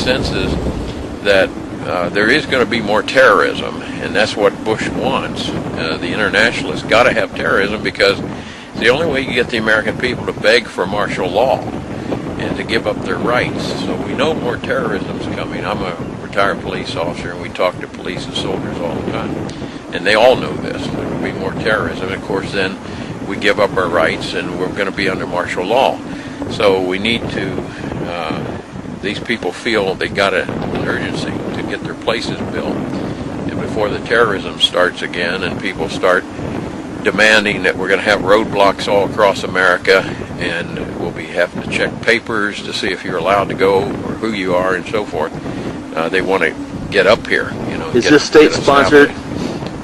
senses that there is going to be more terrorism, and that's what Bush wants. The internationalists got to have terrorism because it's the only way you get the American people to beg for martial law and to give up their rights. So we know more terrorism is coming. I'm a retired police officer, and we talk to police and soldiers all the time, and they all know this. There will be more terrorism, and of course then we give up our rights and we're going to be under martial law. So we need to, these people feel they got an urgency to get their places built. And before the terrorism starts again and people start demanding that we're going to have roadblocks all across America and we'll be having to check papers to see if you're allowed to go or who you are and so forth, they want to get up here. You know, is this state-sponsored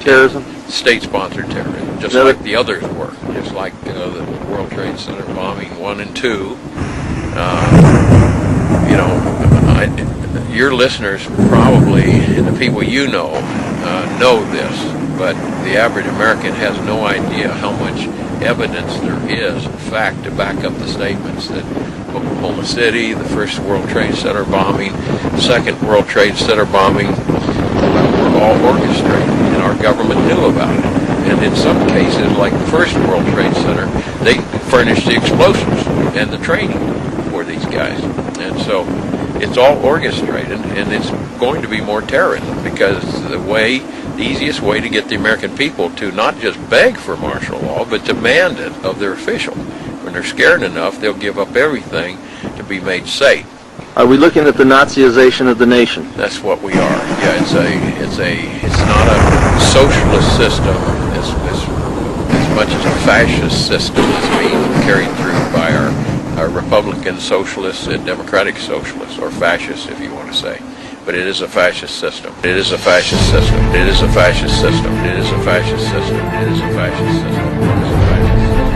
terrorism? State-sponsored terrorism, just like the others were, just like the World Trade Center bombing 1 and 2. You know, your listeners probably, and the people you know this, but the average American has no idea how much evidence there is, fact, to back up the statements that Oklahoma City, the first World Trade Center bombing, the second World Trade Center bombing, were all orchestrated, and our government knew about it. And in some cases, like the first World Trade Center, they furnished the explosives and the training for these guys. And so it's all orchestrated, and it's going to be more terrorism because the easiest way to get the American people to not just beg for martial law, but demand it of their officials. When they're scared enough, they'll give up everything to be made safe. Are we looking at the Nazization of the nation? That's what we are. Yeah, it's not a socialist system as much as a fascist system that's being carried through by our Republican socialists and Democratic socialists, or fascists if you want to say. But it is a fascist system. It is a fascist system. It is a fascist system. It is a fascist system. It is a fascist system. It is a fascist system.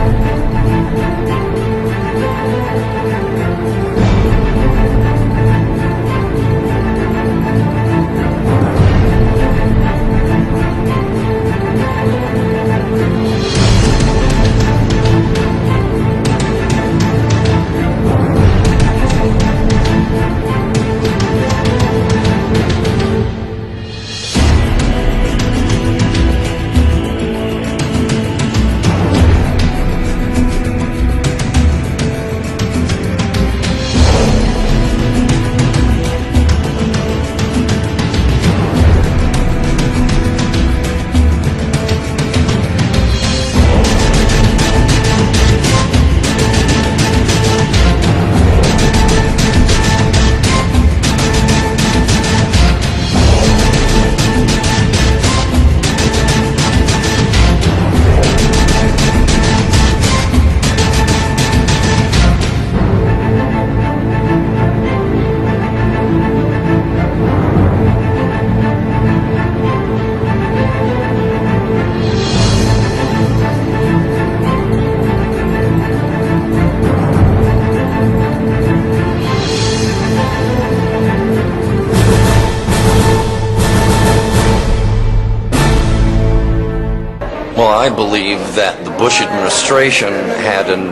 I believe that the Bush administration had an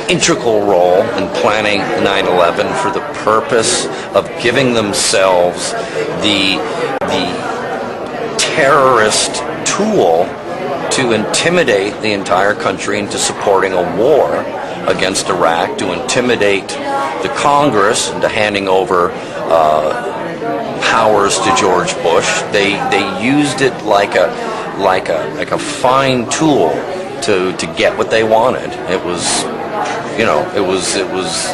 integral role in planning 9/11 for the purpose of giving themselves the terrorist tool to intimidate the entire country into supporting a war against Iraq, to intimidate the Congress into handing over powers to George Bush. They used it like a fine tool to get what they wanted. It was, it was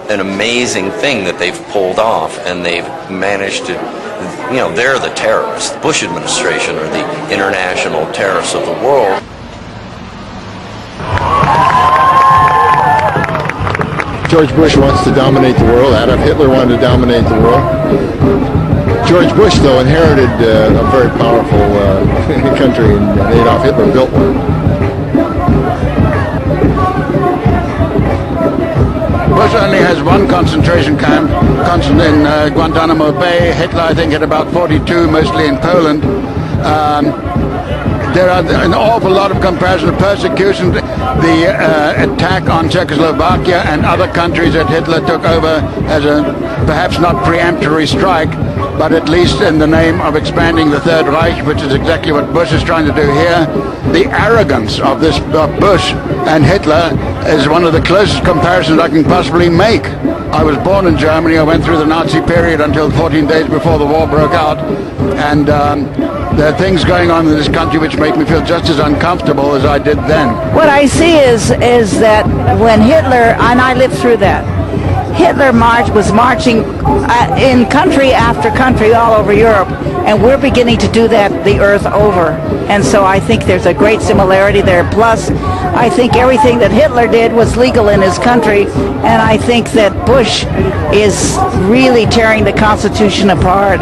an amazing thing that they've pulled off, and they've managed to, they're the terrorists. The Bush administration are the international terrorists of the world. George Bush wants to dominate the world. Adolf Hitler wanted to dominate the world. George Bush, though, inherited a very powerful country, and Adolf Hitler built one. Bush only has one concentration camp, in Guantanamo Bay. Hitler, I think, had about 42, mostly in Poland. there are an awful lot of comparisons, persecution, the attack on Czechoslovakia and other countries that Hitler took over as a perhaps not preemptory strike, but at least in the name of expanding the Third Reich, which is exactly what Bush is trying to do here. The arrogance of this Bush and Hitler is one of the closest comparisons I can possibly make. I was born in Germany. I went through the Nazi period until 14 days before the war broke out, and there are things going on in this country which make me feel just as uncomfortable as I did then. What I see is that when Hitler, and I lived through that, Hitler was marching in country after country all over Europe, and we're beginning to do that the earth over. And so I think there's a great similarity there. Plus, I think everything that Hitler did was legal in his country, and I think that Bush is really tearing the Constitution apart.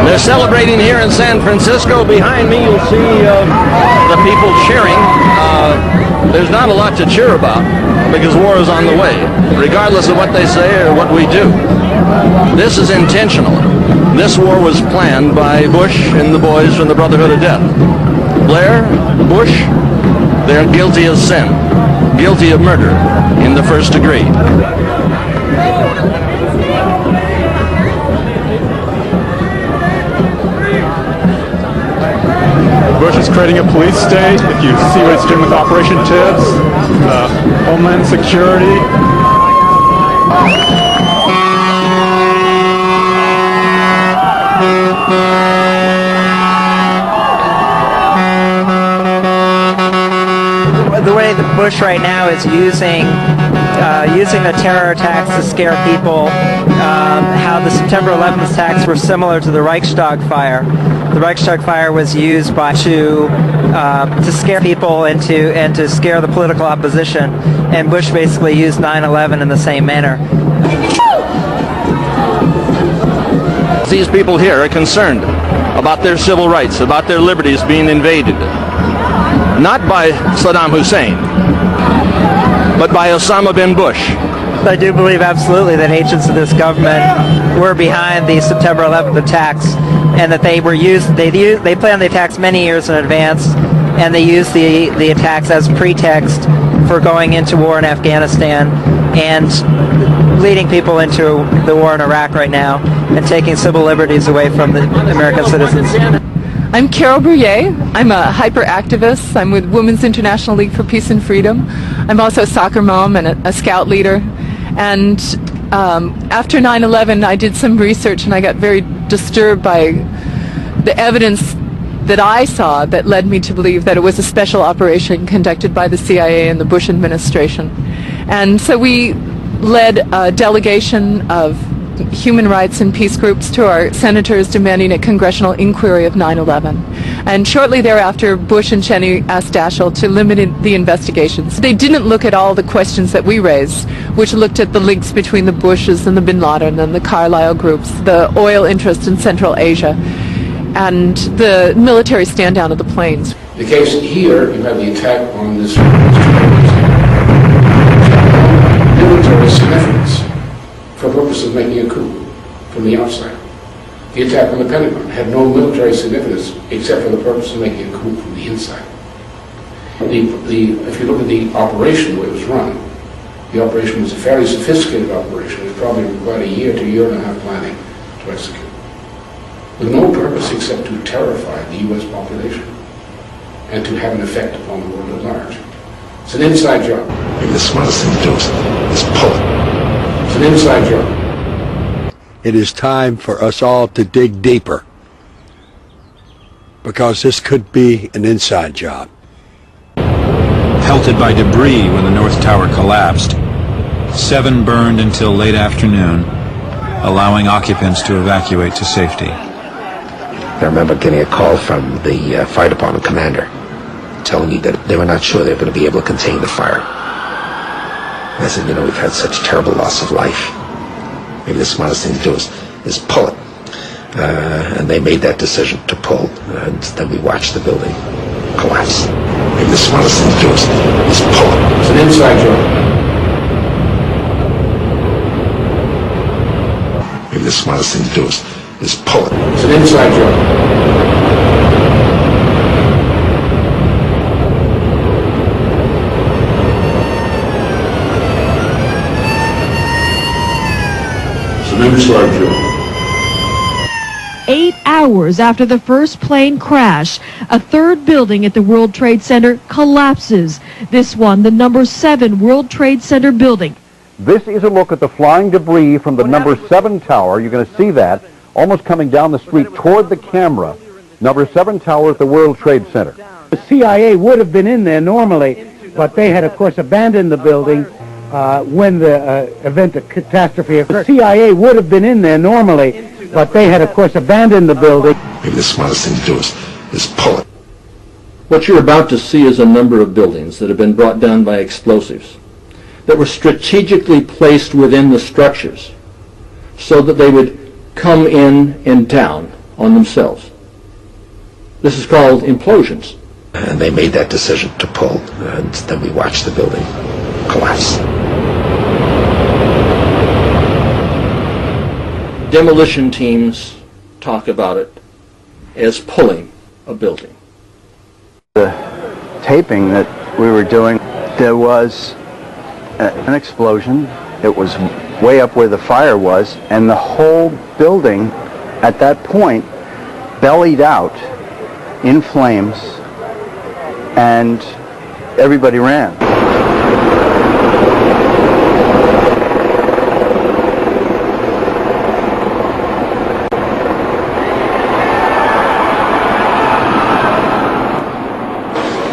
They're celebrating here in San Francisco. Behind me, you'll see the people cheering. There's not a lot to cheer about because war is on the way, regardless of what they say or what we do. This is intentional. This war was planned by Bush and the boys from the Brotherhood of Death. Blair, Bush, they're guilty of sin, guilty of murder in the first degree. Bush is creating a police state. If you see what it's doing with Operation Tibbs, Homeland Security. The way that Bush right now is using the terror attacks to scare people, how the September 11th attacks were similar to the Reichstag fire. The Reichstag fire was used to scare people and to scare the political opposition, and Bush basically used 9/11 in the same manner. These people here are concerned about their civil rights, about their liberties being invaded, not by Saddam Hussein, but by Osama bin Bush. I do believe absolutely that agents of this government were behind the September 11th attacks, and that they planned the attacks many years in advance, and they used the attacks as pretext for going into war in Afghanistan and leading people into the war in Iraq right now and taking civil liberties away from the American citizens. I'm Carol Brouillet. I'm a hyperactivist. I'm with Women's International League for Peace and Freedom. I'm also a soccer mom and a scout leader. And after 9/11, I did some research, and I got very disturbed by the evidence that I saw that led me to believe that it was a special operation conducted by the CIA and the Bush administration. And so we led a delegation of human rights and peace groups to our senators demanding a congressional inquiry of 9/11. And shortly thereafter, Bush and Cheney asked Daschle to limit the investigations. They didn't look at all the questions that we raised, which looked at the links between the Bushes and the Bin Laden and the Carlyle groups, the oil interest in Central Asia, and the military stand down of the planes. The case here, you have the attack on this military significance for purpose of making a coup from the outside. The attack on the Pentagon had no military significance except for the purpose of making a coup from the inside. If you look at the operation, the way it was run, the operation was a fairly sophisticated operation. It probably required a year to a year and a half planning to execute, with no purpose except to terrify the U.S. population and to have an effect upon the world at large. It's an inside job. Maybe the smartest thing to do is pull it. It's an inside job. It is time for us all to dig deeper, because this could be an inside job. Pelted by debris when the North Tower collapsed, 7 burned until late afternoon, allowing occupants to evacuate to safety. I remember getting a call from the fire department commander telling me that they were not sure they were going to be able to contain the fire. And I said, you know, we've had such terrible loss of life. Maybe the smartest thing to do is pull it. And they made that decision to pull, and then we watched the building collapse. Maybe the smartest thing to do is pull it. It's an inside job. smartest thing to do is pull it. It's an inside job. It's an inside job. 8 hours after the first plane crash, a third building at the World Trade Center collapses. This one, the number 7 World Trade Center building. This is a look at the flying debris from the number 7 tower. You're going to see that almost coming down the street toward the camera. Number 7 tower at the World Trade Center. The CIA would have been in there normally, but they had, of course, abandoned the building when the event of catastrophe occurred. The CIA would have been in there normally, but they had, of course, abandoned the building. Maybe the smartest thing to do is pull it. What you're about to see is a number of buildings that have been brought down by explosives that were strategically placed within the structures so that they would come in and down on themselves. This is called implosions. And they made that decision to pull, and then we watched the building collapse. Demolition teams talk about it as pulling a building. The taping that we were doing, there was an explosion. It was way up where the fire was, and the whole building at that point bellied out in flames, and everybody ran.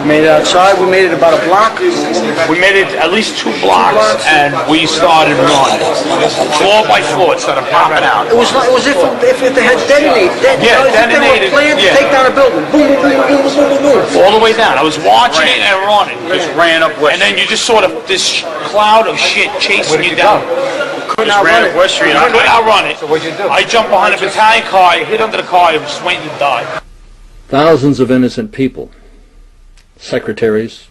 Made it outside. We made it about a block. We made it at least 2 blocks, and we started running. Floor by floor, it started popping out. It was if they had detonated. Detonated. They were planned to take down a building. Boom, boom, boom, boom, boom, boom, boom. All the way down. I was watching it and running. Just ran up West. And then you just sort of this cloud of shit chasing you down. Couldn't outrun it. West Street. I couldn't outrun it. So what'd you do? I jumped behind a battalion car. I hit under the car. I was just waiting to die. Thousands of innocent people, secretaries,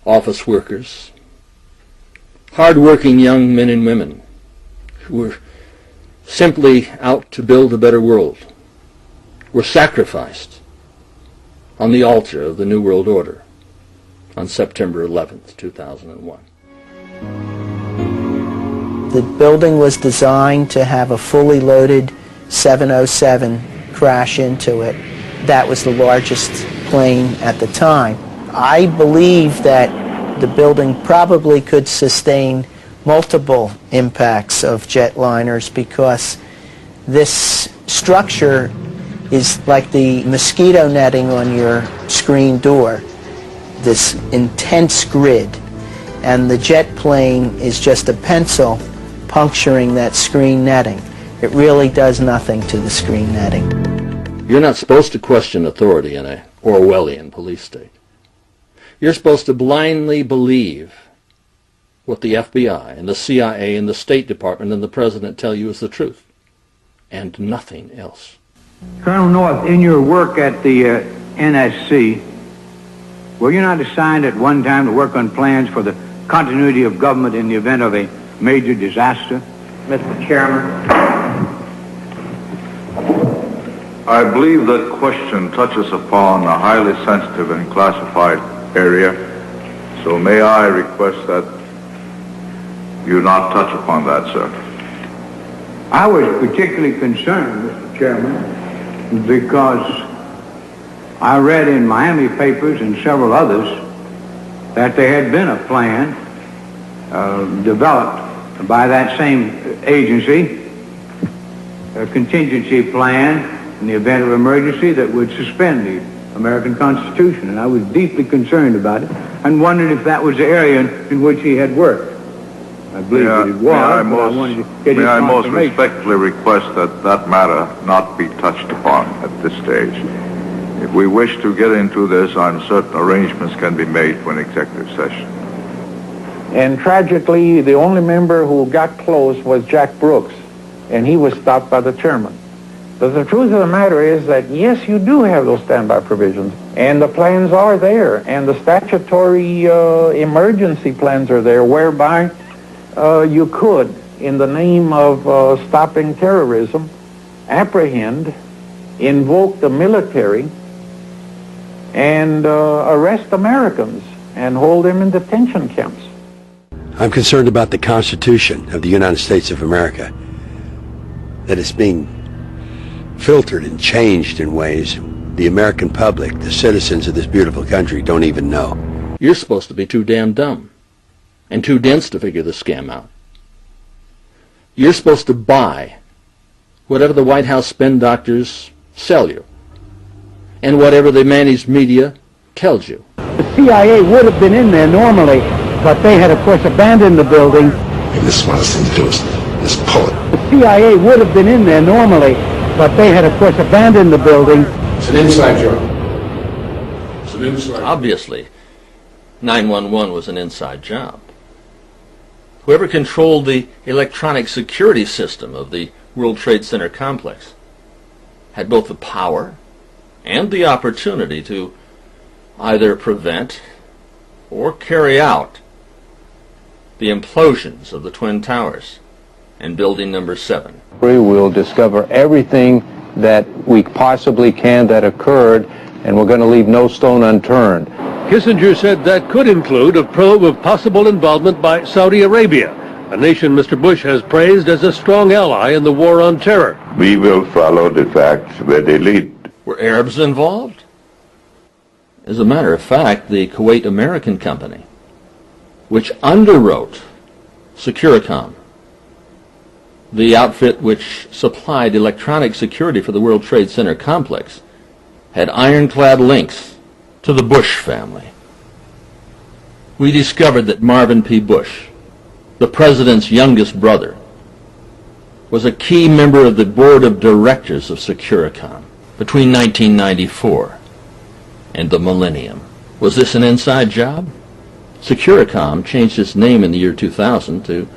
office workers, hard-working young men and women who were simply out to build a better world, were sacrificed on the altar of the New World Order on September 11th, 2001. The building was designed to have a fully loaded 707 crash into it. That was the largest plane at the time. I believe that the building probably could sustain multiple impacts of jetliners because this structure is like the mosquito netting on your screen door, this intense grid, and the jet plane is just a pencil puncturing that screen netting. It really does nothing to the screen netting. You're not supposed to question authority in a Orwellian police state. You're supposed to blindly believe what the FBI and the CIA and the State Department and the President tell you is the truth, and nothing else. Colonel North, in your work at the NSC, were you not assigned at one time to work on plans for the continuity of government in the event of a major disaster? Mr. Chairman. I believe that question touches upon a highly sensitive and classified area, so may I request that you not touch upon that, sir. I was particularly concerned, Mr. Chairman, because I read in Miami papers and several others that there had been a plan developed by that same agency, a contingency plan in the event of emergency that would suspend the American Constitution. And I was deeply concerned about it and wondered if that was the area in which he had worked. I believe that it was, but I wanted to get his May I most confirmation. respectfully request that that matter not be touched upon at this stage. If we wish to get into this, I'm certain arrangements can be made for an executive session. And tragically, the only member who got close was Jack Brooks, and he was stopped by the chairman. But the truth of the matter is that, yes, you do have those standby provisions, and the plans are there, and the statutory emergency plans are there, whereby you could, in the name of stopping terrorism, apprehend, invoke the military, and arrest Americans and hold them in detention camps. I'm concerned about the Constitution of the United States of America, that it's being filtered and changed in ways the American public, the citizens of this beautiful country, don't even know. You're supposed to be too damn dumb and too dense to figure the scam out. You're supposed to buy whatever the White House spin doctors sell you and whatever the managed media tells you. The CIA would have been in there normally, but they had, of course, abandoned the building. Maybe the smartest thing to do is pull it. The CIA would have been in there normally, but they had, of course, abandoned the building. It's an inside job. It's an inside job. Obviously, 911 was an inside job. Whoever controlled the electronic security system of the World Trade Center complex had both the power and the opportunity to either prevent or carry out the implosions of the Twin Towers and Building Number 7. We will discover everything that we possibly can that occurred, and we're going to leave no stone unturned. Kissinger said that could include a probe of possible involvement by Saudi Arabia, a nation Mr. Bush has praised as a strong ally in the war on terror. We will follow the facts where they lead. Were Arabs involved? As a matter of fact, the Kuwait American Company, which underwrote Securicom, the outfit which supplied electronic security for the World Trade Center complex, had ironclad links to the Bush family. We discovered that Marvin P. Bush, the president's youngest brother, was a key member of the board of directors of Securicom between 1994 and the millennium. Was this an inside job? Securicom changed its name in the year 2000 to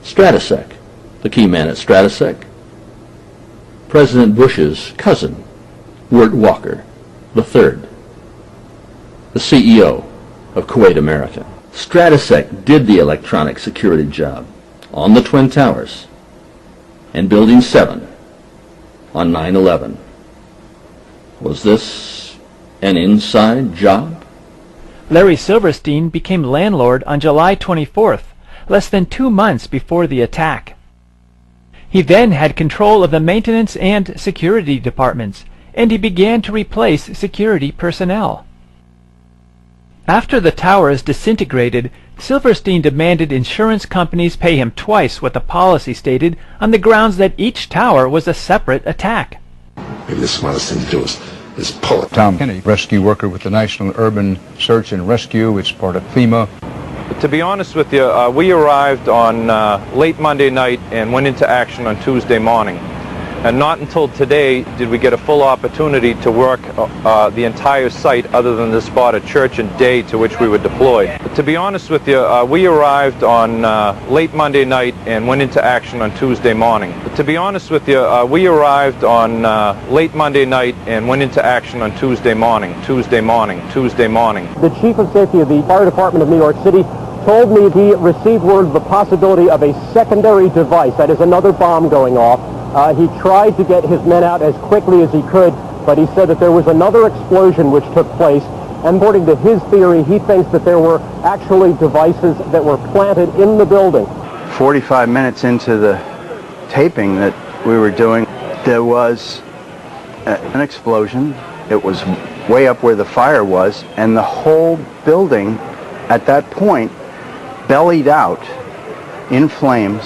Stratesec. The key man at Stratesec, President Bush's cousin, Wirt Walker III, the CEO of Kuwait America. Stratesec did the electronic security job on the Twin Towers and Building 7 on 9/11. Was this an inside job? Larry Silverstein became landlord on July 24th, less than 2 months before the attack. He then had control of the maintenance and security departments, and he began to replace security personnel. After the towers disintegrated, Silverstein demanded insurance companies pay him twice what the policy stated on the grounds that each tower was a separate attack. Maybe the smartest thing to do is pull it. Tom Kennedy, rescue worker with the National Urban Search and Rescue. It's part of FEMA. To be honest with you, we arrived on late Monday night and went into action on Tuesday morning. And not until today did we get a full opportunity to work the entire site other than the spot at Church and Day to which we were deployed. To be honest with you, we arrived on late Monday night and went into action on Tuesday morning. To be honest with you, we arrived on late Monday night and went into action on Tuesday morning. The chief of safety of the fire department of New York City told me he received word of the possibility of a secondary device, that is another bomb going off. He tried to get his men out as quickly as he could, but he said that there was another explosion which took place, and according to his theory, he thinks that there were actually devices that were planted in the building. 45 minutes into the taping that we were doing, there was an explosion. It was way up where the fire was, and the whole building at that point bellied out in flames,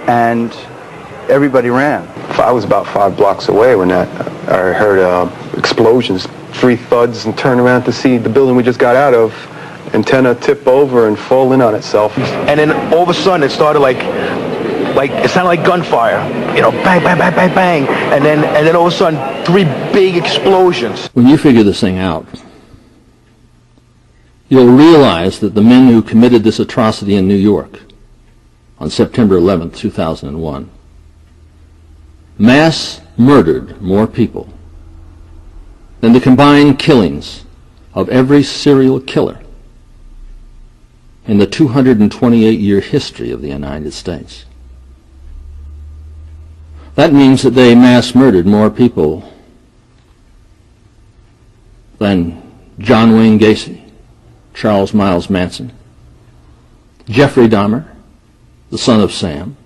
and everybody ran. I was about 5 blocks away when I heard explosions, 3 thuds, and turned around to see the building we just got out of, antenna tip over and fall in on itself. And then all of a sudden it started like it sounded like gunfire, you know, bang, bang, bang, bang, bang, and then all of a sudden 3 big explosions. When you figure this thing out, you'll realize that the men who committed this atrocity in New York on September 11th, 2001, mass murdered more people than the combined killings of every serial killer in the 228-year history of the United States. That means that they mass murdered more people than John Wayne Gacy, Charles Miles Manson, Jeffrey Dahmer, the son of Sam,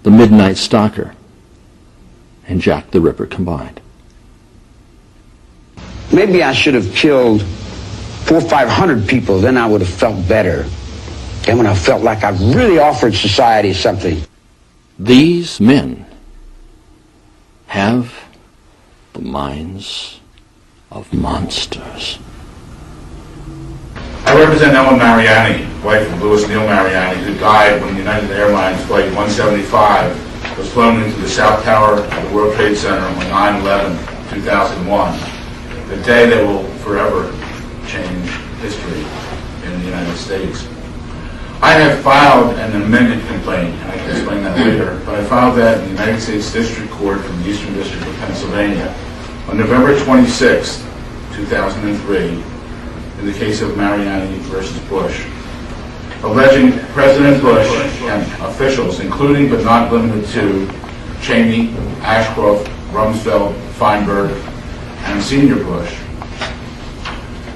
the Midnight Stalker, and Jack the Ripper combined. Maybe I should have killed 400 or 500 people, then I would have felt better. Then when I felt like I really offered society something. These men have the minds of monsters. I represent Ellen Mariani, wife of Louis Neal Mariani, who died when United Airlines Flight 175 was flown into the South Tower of the World Trade Center on 9/11/2001, the day that will forever change history in the United States. I have filed an amended complaint, and I can explain that later, but I filed that in the United States District Court from the Eastern District of Pennsylvania on November 26, 2003, in the case of Mariani versus Bush, alleging President Bush and officials, including but not limited to Cheney, Ashcroft, Rumsfeld, Feinberg, and Senior Bush,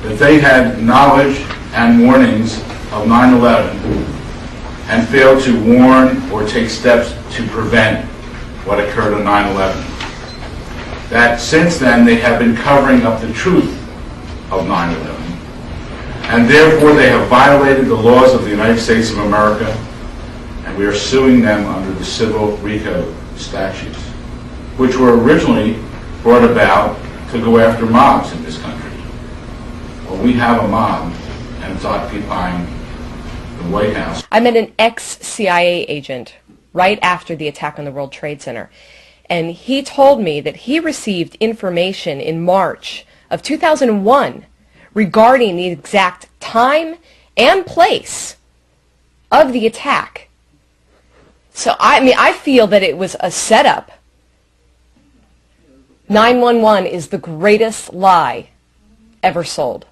that they had knowledge and warnings of 9/11 and failed to warn or take steps to prevent what occurred on 9/11. That since then they have been covering up the truth of 9/11, and therefore they have violated the laws of the United States of America, and we are suing them under the civil RICO statutes, which were originally brought about to go after mobs in this country. Well, we have a mob, and it's occupying the White House. I met an ex-CIA agent right after the attack on the World Trade Center, and he told me that he received information in March of 2001 regarding the exact time and place of the attack. So, I feel that it was a setup. 911 is the greatest lie ever sold.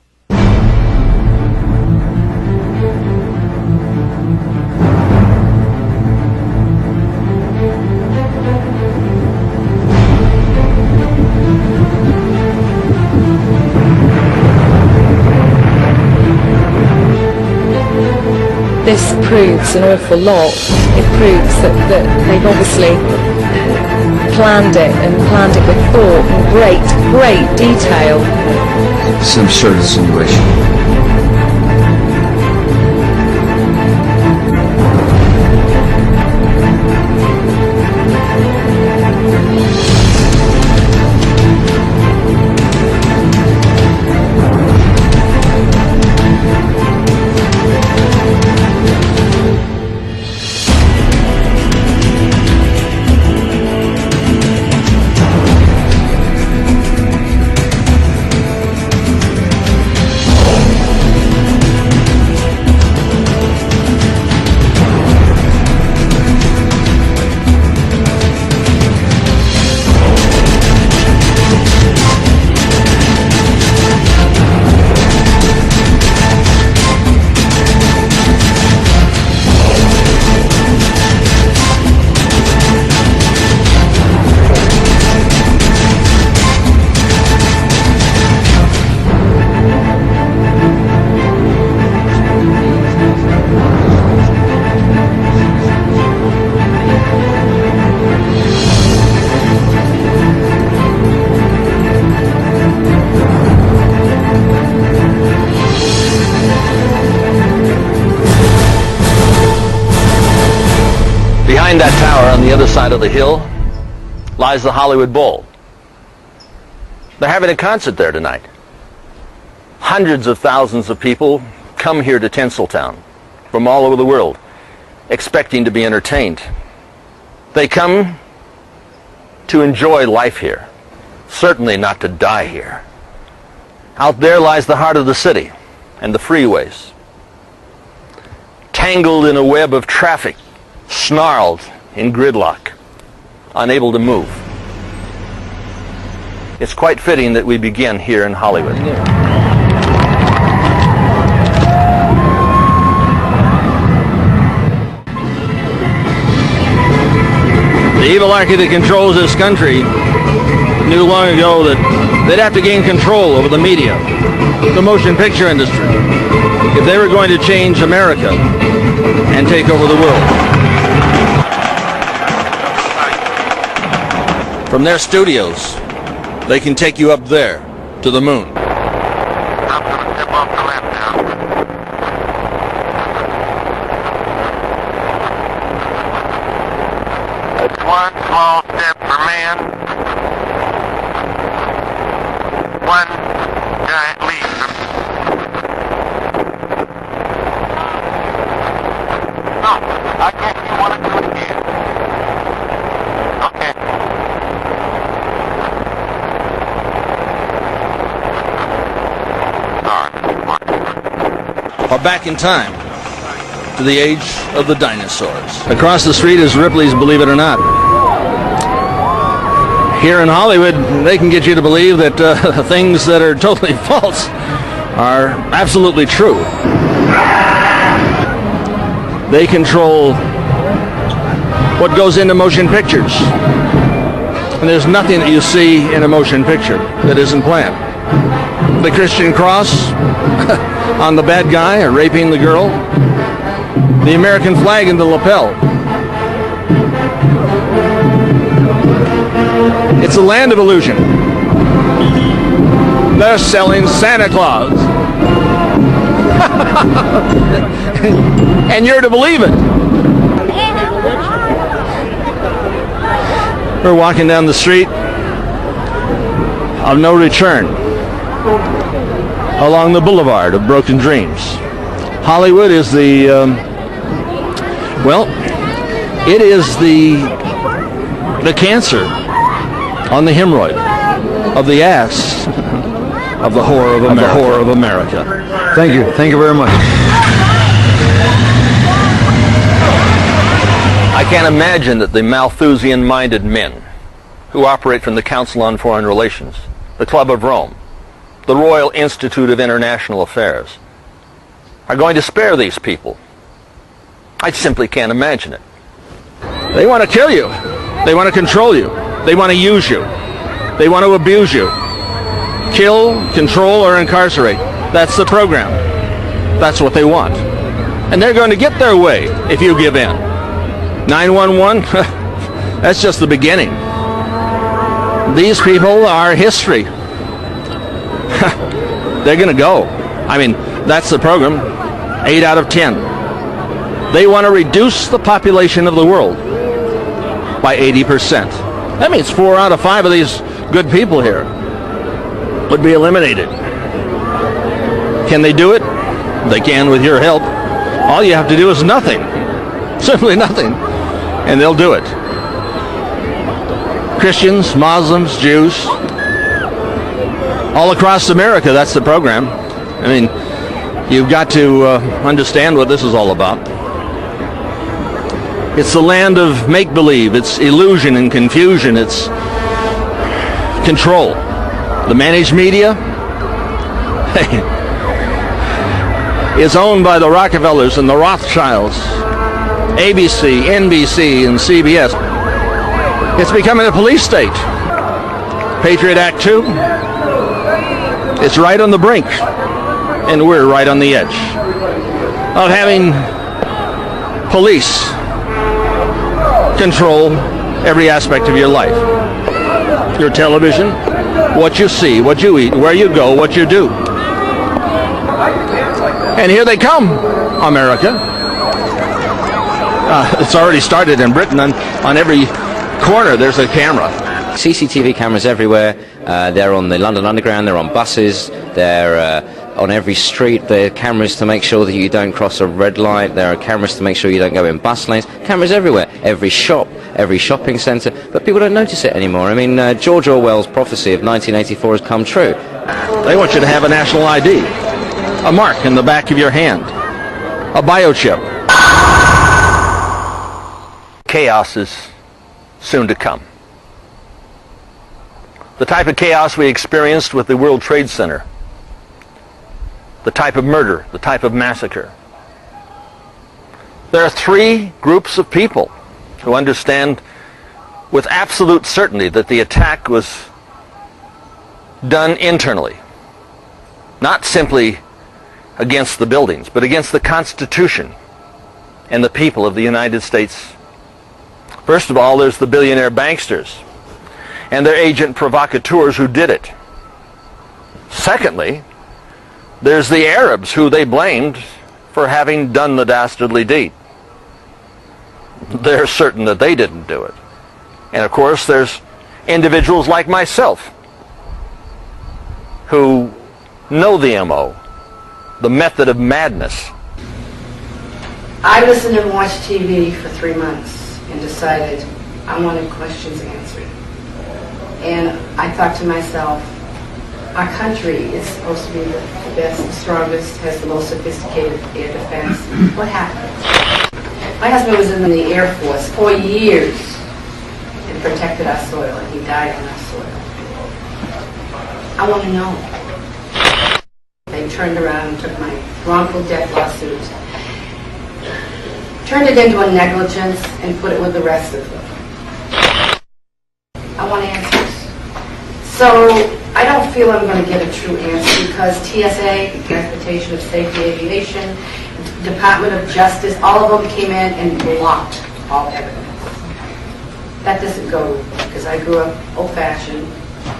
This proves an awful lot. It proves that they've obviously planned it and planned it with thought and great detail. It's an absurd insinuation. Behind that tower on the other side of the hill lies the Hollywood Bowl. They're having a concert there tonight. Hundreds of thousands of people come here to Tinseltown from all over the world, expecting to be entertained. They come to enjoy life here, certainly not to die here. Out there lies the heart of the city and the freeways, tangled in a web of traffic, snarled in gridlock, unable to move. It's quite fitting that we begin here in Hollywood. evilarchy that controls this country knew long ago that they'd have to gain control over the media, the motion picture industry, if they were going to change America and take over the world. From their studios, they can take you up there to the moon. One small step for man, one giant leap for... No, I guess you want to do it again. Okay. Or back in time to the age of the dinosaurs. Across the street is Ripley's Believe It or Not. Here in Hollywood, they can get you to believe that things that are totally false are absolutely true. They control what goes into motion pictures. And there's nothing that you see in a motion picture that isn't planned. The Christian cross on the bad guy or raping the girl. The American flag in the lapel. It's a land of illusion. They're selling Santa Claus. And you're to believe it. We're walking down the street of no return along the boulevard of broken dreams. Hollywood is the, well, it is the cancer on the hemorrhoid of the ass of the whore of America. Thank you very much. I can't imagine that the Malthusian-minded men who operate from the Council on Foreign Relations, the Club of Rome, the Royal Institute of International Affairs, are going to spare these people. I simply can't imagine it. They want to kill you. They want to control you. They want to use you. They want to abuse you. Kill, control, or incarcerate. That's the program. That's what they want. And they're going to get their way if you give in. 911, that's just the beginning. These people are history. They're going to go. I mean, that's the program. 8 out of 10. They want to reduce the population of the world by 80%. That means 4 out of 5 of these good people here would be eliminated. Can they do it? They can with your help. All you have to do is nothing. Simply nothing. And they'll do it. Christians, Muslims, Jews, all across America, that's the program. I mean, you've got to understand what this is all about. It's the land of make-believe. It's illusion and confusion. It's control. The managed media is owned by the Rockefellers and the Rothschilds, ABC, NBC, and CBS. It's becoming a police state. Patriot Act 2, it's right on the brink, and we're right on the edge of having police control every aspect of your life. Your television, what you see, what you eat, where you go, what you do. And here they come, America. It's already started in Britain. On every corner there's a camera. CCTV cameras everywhere. They're on the London Underground, they're on buses, they're on every street. There are cameras to make sure that you don't cross a red light. There are cameras to make sure you don't go in bus lanes. Cameras everywhere. Every shop, every shopping centre. But people don't notice it anymore. I mean, George Orwell's prophecy of 1984 has come true. They want you to have a national ID, a mark in the back of your hand, a biochip. Chaos is soon to come. The type of chaos we experienced with the World Trade Center, the type of murder, the type of massacre. There are 3 groups of people who understand with absolute certainty that the attack was done internally, not simply against the buildings, but against the Constitution and the people of the United States. First of all, there's the billionaire banksters and their agent provocateurs who did it. Secondly, there's the Arabs who they blamed for having done the dastardly deed. They're certain that they didn't do it. And of course, there's individuals like myself who know the MO, the method of madness. I listened and watched TV for 3 months and decided I wanted questions answered. And I thought to myself, our country is supposed to be the best, the strongest, has the most sophisticated air defense. What happened? My husband was in the Air Force 4 years and protected our soil, and he died on our soil. I want to know. They turned around and took my wrongful death lawsuit, turned it into a negligence, and put it with the rest of them. I want answers. So I don't feel I'm going to get a true answer because TSA, Transportation of Safety Aviation, Department of Justice, all of them came in and blocked all evidence. That doesn't go because I grew up old-fashioned,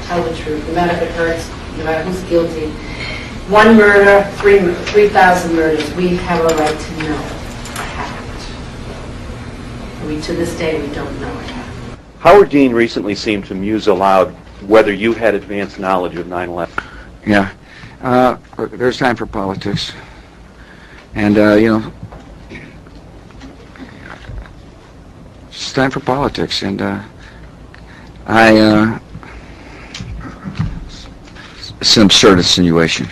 tell the truth, no matter if it hurts, no matter who's guilty. One murder, 3,000 murders, we have a right to know what happened. To this day, we don't know what happened. Howard Dean recently seemed to muse aloud whether you had advanced knowledge of 9/11. Yeah. There's time for politics. And, you know, it's time for politics. And it's an absurd insinuation.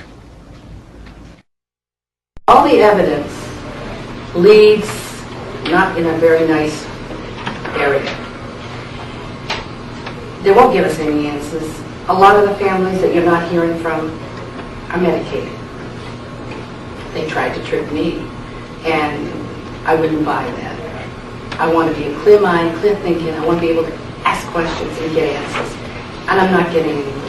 All the evidence leads not in a very nice area. They won't give us any answers. A lot of the families that you're not hearing from are medicated. They tried to trick me, and I wouldn't buy that. I want to be a clear mind, clear thinking. I want to be able to ask questions and get answers. And I'm not getting any answers.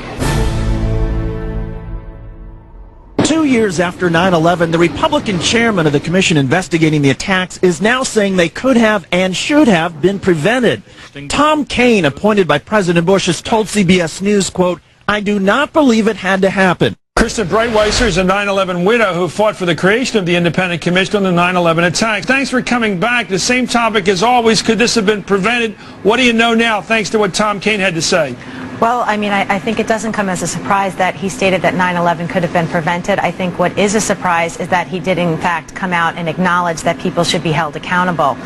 2 years after 9/11, the Republican chairman of the commission investigating the attacks is now saying they could have and should have been prevented. Tom Kaine, appointed by President Bush, has told CBS News, quote, "I do not believe it had to happen." Krista Breitweiser is a 9/11 widow who fought for the creation of the Independent Commission on the 9/11 attacks. Thanks for coming back. The same topic as always. Could this have been prevented? What do you know now, thanks to what Tom Kaine had to say? Well, I mean, I think it doesn't come as a surprise that he stated that 9/11 could have been prevented. I think what is a surprise is that he did, in fact, come out and acknowledge that people should be held accountable.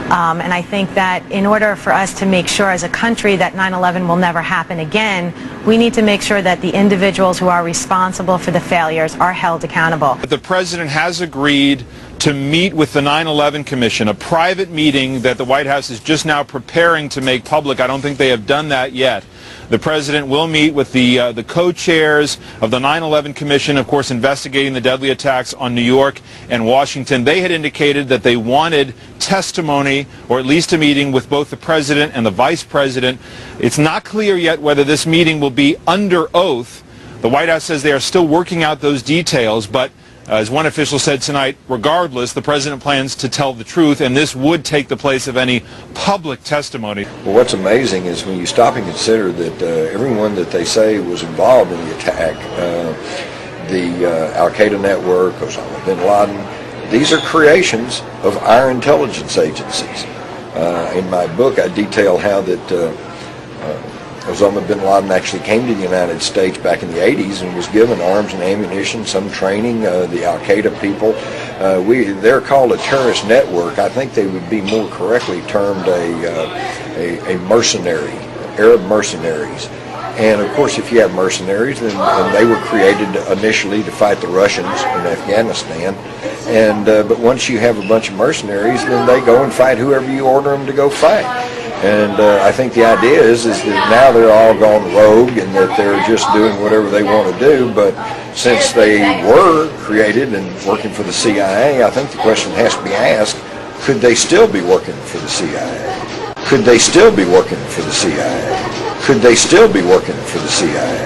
And I think that in order for us to make sure as a country that 9/11 will never happen again, we need to make sure that the individuals who are responsible for the failures are held accountable. The president has agreed to meet with the 9/11 Commission, a private meeting that the White House is just now preparing to make public. I don't think they have done that yet. The president will meet with the co-chairs of the 9/11 Commission, of course, investigating the deadly attacks on New York and Washington. They had indicated that they wanted testimony, or at least a meeting with both the president and the vice president. It's not clear yet whether this meeting will be under oath. The White House says they are still working out those details, but as one official said tonight, regardless, the president plans to tell the truth, and this would take the place of any public testimony. Well, what's amazing is when you stop and consider that everyone that they say was involved in the attack, the Al-Qaeda network, Osama bin Laden, these are creations of our intelligence agencies. In my book, I detail how that Osama bin Laden actually came to the United States back in the 80s and was given arms and ammunition, some training. The Al-Qaeda people, they're called a terrorist network. I think they would be more correctly termed a mercenary, Arab mercenaries. And of course, if you have mercenaries, then they were created initially to fight the Russians in Afghanistan. And but once you have a bunch of mercenaries, then they go and fight whoever you order them to go fight. And I think the idea is that now they're all gone rogue and that they're just doing whatever they want to do. But since they were created and working for the CIA, I think the question has to be asked, could they still be working for the CIA? Could they still be working for the CIA? Could they still be working for the CIA?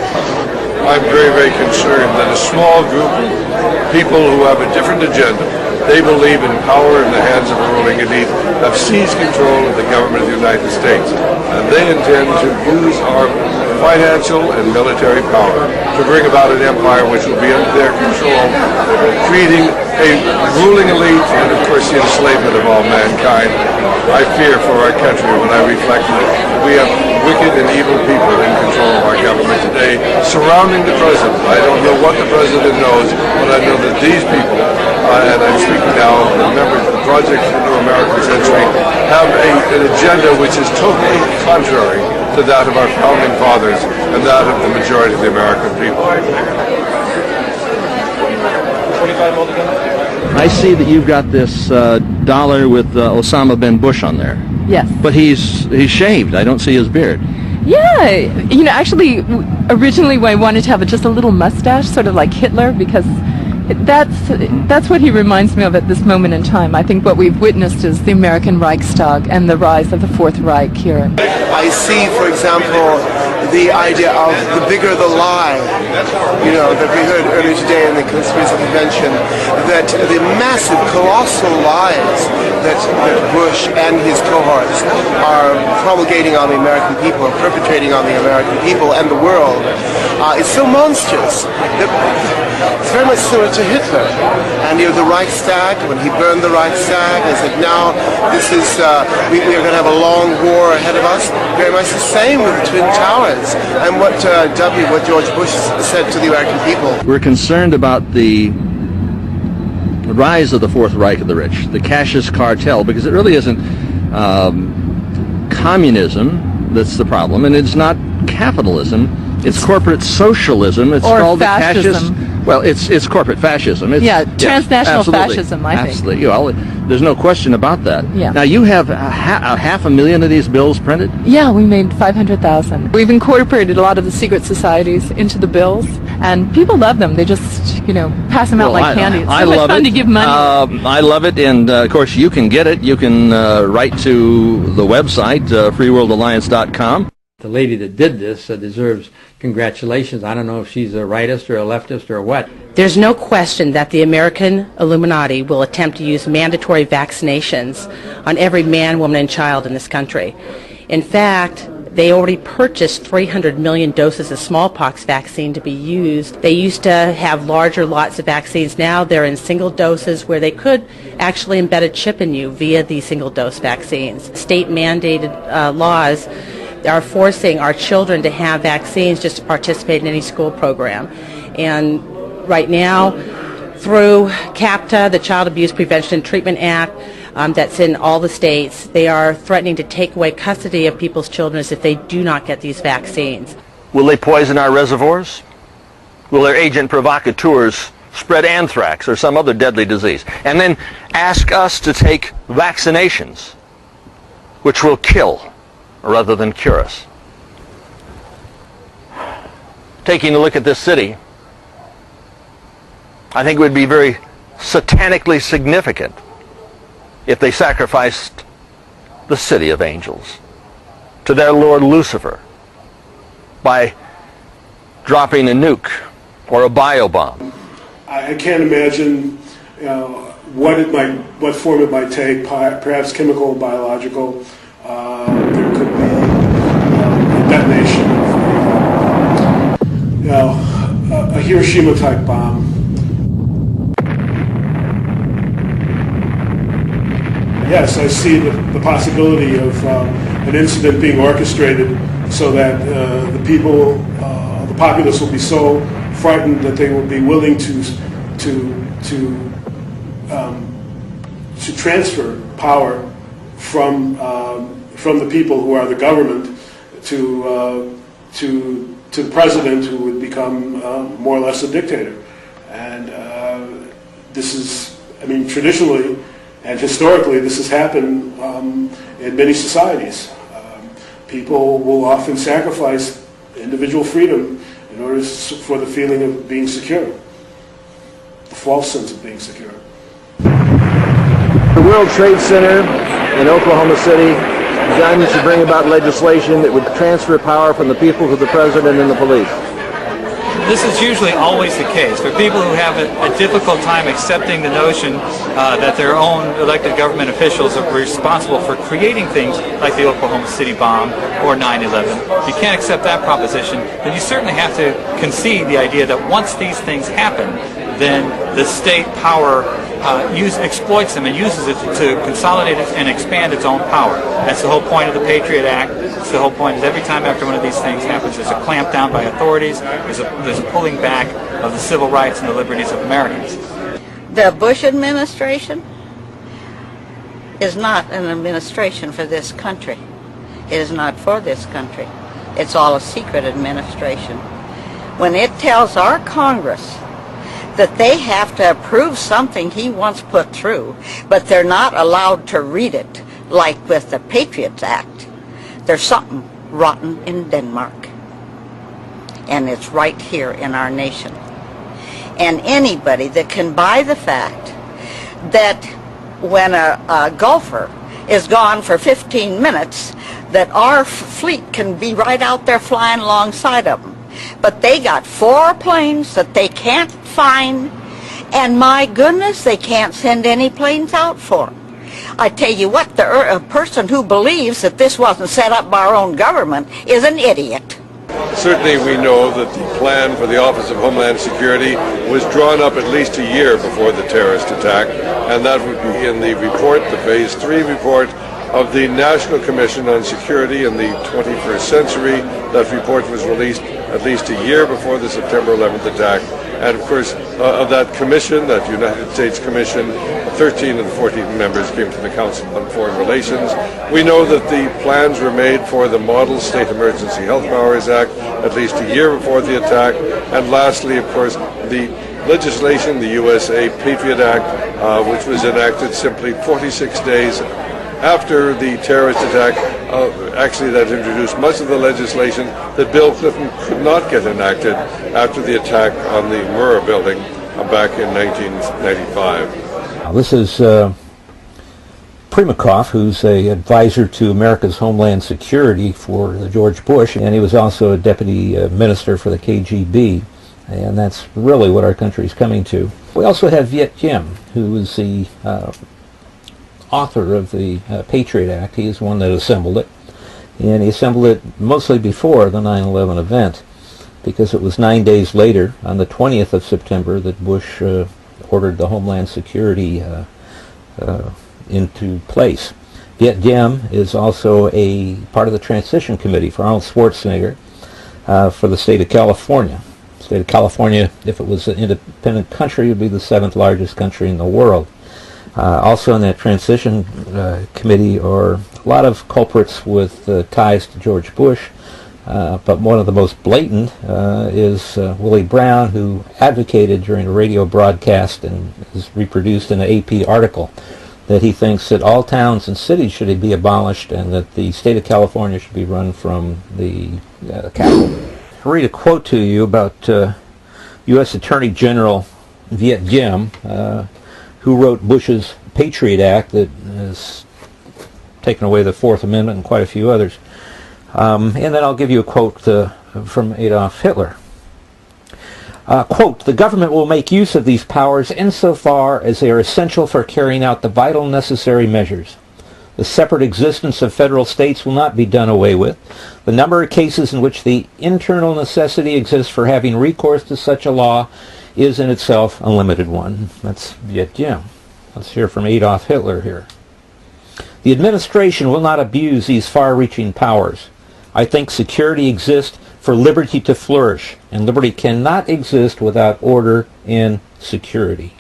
I'm very, very concerned that a small group of people who have a different agenda, they believe in power in the hands of a ruling elite, have seized control of the government of the United States. And they intend to use our financial and military power to bring about an empire which will be under their control, creating a ruling elite and, of course, the enslavement of all mankind. I fear for our country when I reflect that we have wicked and evil people in control of our government today, surrounding the president. I don't know what the president knows, but I know that these people, and I'm speaking now of the members of the Project for the New American Century, have an agenda which is totally contrary to that of our founding fathers and that of the majority of the American people. I see that you've got this dollar with Osama bin Bush on there. Yes. But he's shaved. I don't see his beard. Yeah, you know, actually, originally I wanted to have just a little mustache, sort of like Hitler, because that's what he reminds me of at this moment in time. I think what we've witnessed is the American Reichstag and the rise of the Fourth Reich here. I see, for example, the idea of the bigger the lie, you know, that we heard earlier today in the Conspiracy Convention, that the massive, colossal lies that Bush and his cohorts are promulgating on the American people, perpetrating on the American people and the world, is so monstrous that it's very much similar to Hitler. And you know, the Reichstag, when he burned the Reichstag, and said, now this is, we are going to have a long war ahead of us. Very much the same with the Twin Towers. And what George Bush said to the American people. We're concerned about the rise of the Fourth Reich of the rich, the cash cartel, because it really isn't communism that's the problem, and it's not capitalism. It's corporate socialism. It's called fascism. The fascist. Well, it's corporate fascism. It's, transnational fascism, I think. Absolutely. Well, there's no question about that. Yeah. Now, you have 500,000 of these bills printed? Yeah, we made 500,000. We've incorporated a lot of the secret societies into the bills, and people love them. They just, you know, pass them out like candy. It's so much fun to give money. I love it, and of course, you can get it. You can write to the website, freeworldalliance.com. The lady that did this deserves congratulations. I don't know if she's a rightist or a leftist or what. There's no question that the American Illuminati will attempt to use mandatory vaccinations on every man, woman, and child in this country. In fact, they already purchased 300 million doses of smallpox vaccine to be used. They used to have larger lots of vaccines. Now they're in single doses where they could actually embed a chip in you via these single-dose vaccines. State-mandated laws are forcing our children to have vaccines just to participate in any school program. And right now, through CAPTA, the Child Abuse Prevention and Treatment Act, that's in all the states, they are threatening to take away custody of people's children if they do not get these vaccines. Will they poison our reservoirs? Will their agent provocateurs spread anthrax or some other deadly disease? And then ask us to take vaccinations, which will kill rather than cure us. Taking a look at this city, I think it would be very satanically significant if they sacrificed the city of angels to their Lord Lucifer by dropping a nuke or a biobomb. I can't imagine what form it might take, perhaps chemical, biological. There could be a detonation of a Hiroshima-type bomb. Yes, I see the possibility of an incident being orchestrated so that the populace will be so frightened that they will be willing to transfer power from the people who are the government to the president, who would become more or less a dictator. And this is, I mean, traditionally and historically, this has happened in many societies. People will often sacrifice individual freedom in order for the feeling of being secure, the false sense of being secure. The World Trade Center in Oklahoma City guns to bring about legislation that would transfer power from the people to the president and the police. This is usually always the case. For people who have a difficult time accepting the notion that their own elected government officials are responsible for creating things like the Oklahoma City bomb or 9/11, if you can't accept that proposition, then you certainly have to concede the idea that once these things happen, then the state power exploits them and uses it to consolidate it and expand its own power. That's the whole point of the Patriot Act. It's the whole point is every time after one of these things happens, there's a clampdown by authorities, there's a pulling back of the civil rights and the liberties of Americans. The Bush administration is not an administration for this country. It is not for this country. It's all a secret administration. When it tells our Congress that they have to approve something he wants put through, but they're not allowed to read it, like with the Patriots Act, there's something rotten in Denmark. And it's right here in our nation. And anybody that can buy the fact that when a golfer is gone for 15 minutes, that our fleet can be right out there flying alongside of them. But they got 4 planes that they can't find, and my goodness, they can't send any planes out for them. I tell you what, a person who believes that this wasn't set up by our own government is an idiot. Certainly we know that the plan for the Office of Homeland Security was drawn up at least a year before the terrorist attack, and that would be in the report, the Phase 3 report of the National Commission on Security in the 21st Century. That report was released at least a year before the September 11th attack. And of course, of that commission, that United States Commission, 13 of the 14 members came to the Council on Foreign Relations. We know that the plans were made for the Model State Emergency Health Powers Act at least a year before the attack. And lastly, of course, the legislation, the USA Patriot Act, which was enacted simply 46 days after the terrorist attack. Actually, that introduced much of the legislation that Bill Clinton could not get enacted after the attack on the Murrah building back in 1995. This is Primakoff, who's an advisor to America's Homeland Security for George Bush, and he was also a deputy minister for the KGB, and that's really what our country is coming to. We also have Viet Kim, who was the author of the Patriot Act. He is the one that assembled it, and he assembled it mostly before the 9/11 event, because it was 9 days later, on the 20th of September, that Bush ordered the Homeland Security into place. Viet Kim is also a part of the Transition Committee for Arnold Schwarzenegger for the state of California. The state of California, if it was an independent country, would be the 7th largest country in the world. Also in that transition committee are a lot of culprits with ties to George Bush, but one of the most blatant is Willie Brown, who advocated during a radio broadcast and is reproduced in an AP article that he thinks that all towns and cities should be abolished and that the state of California should be run from the capital. I'll read a quote to you about U.S. Attorney General Viet Kim, who wrote Bush's Patriot Act that has taken away the Fourth Amendment and quite a few others. And then I'll give you a quote from Adolf Hitler. Quote, "The government will make use of these powers insofar as they are essential for carrying out the vital necessary measures. The separate existence of federal states will not be done away with. The number of cases in which the internal necessity exists for having recourse to such a law is in itself a limited one." That's Viet Kim. Let's hear from Adolf Hitler here. "The administration will not abuse these far-reaching powers. I think security exists for liberty to flourish, and liberty cannot exist without order and security."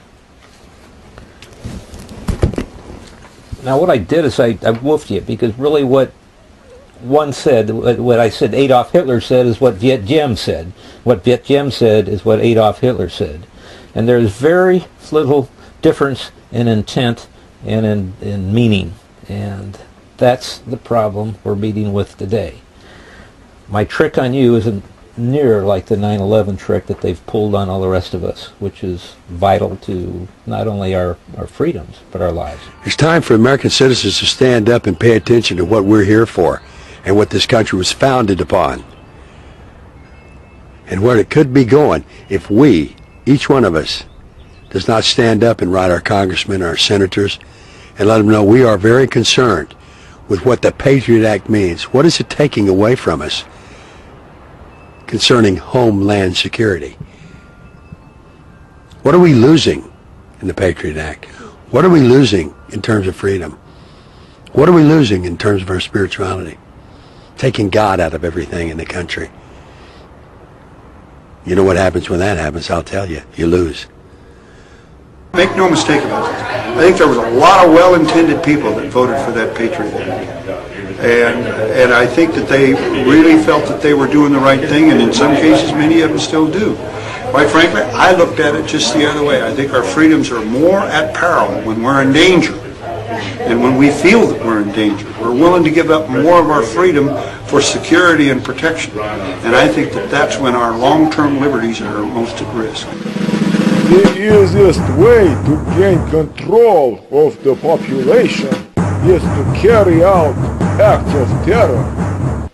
Now what I did is I woofed you, because really what one said, what I said Adolf Hitler said, is what Viet Kim said. What Viet Kim said is what Adolf Hitler said. And there's very little difference in intent and in meaning. And that's the problem we're meeting with today. My trick on you isn't near like the 9/11 trick that they've pulled on all the rest of us, which is vital to not only our freedoms, but our lives. It's time for American citizens to stand up and pay attention to what we're here for and what this country was founded upon and where it could be going if we, each one of us, does not stand up and write our congressmen, our senators, and let them know we are very concerned with what the Patriot Act means. What is it taking away from us concerning homeland security? What are we losing in the Patriot Act? What are we losing in terms of freedom? What are we losing in terms of our spirituality? Taking God out of everything in the country. You know what happens when that happens, I'll tell you. You lose. Make no mistake about it. I think there was a lot of well-intended people that voted for that Patriot Act. And I think that they really felt that they were doing the right thing, and in some cases many of them still do. Quite frankly, I looked at it just the other way. I think our freedoms are more at peril when we're in danger. And when we feel that we're in danger, we're willing to give up more of our freedom for security and protection. And I think that that's when our long-term liberties are most at risk. The easiest way to gain control of the population is to carry out acts of terror.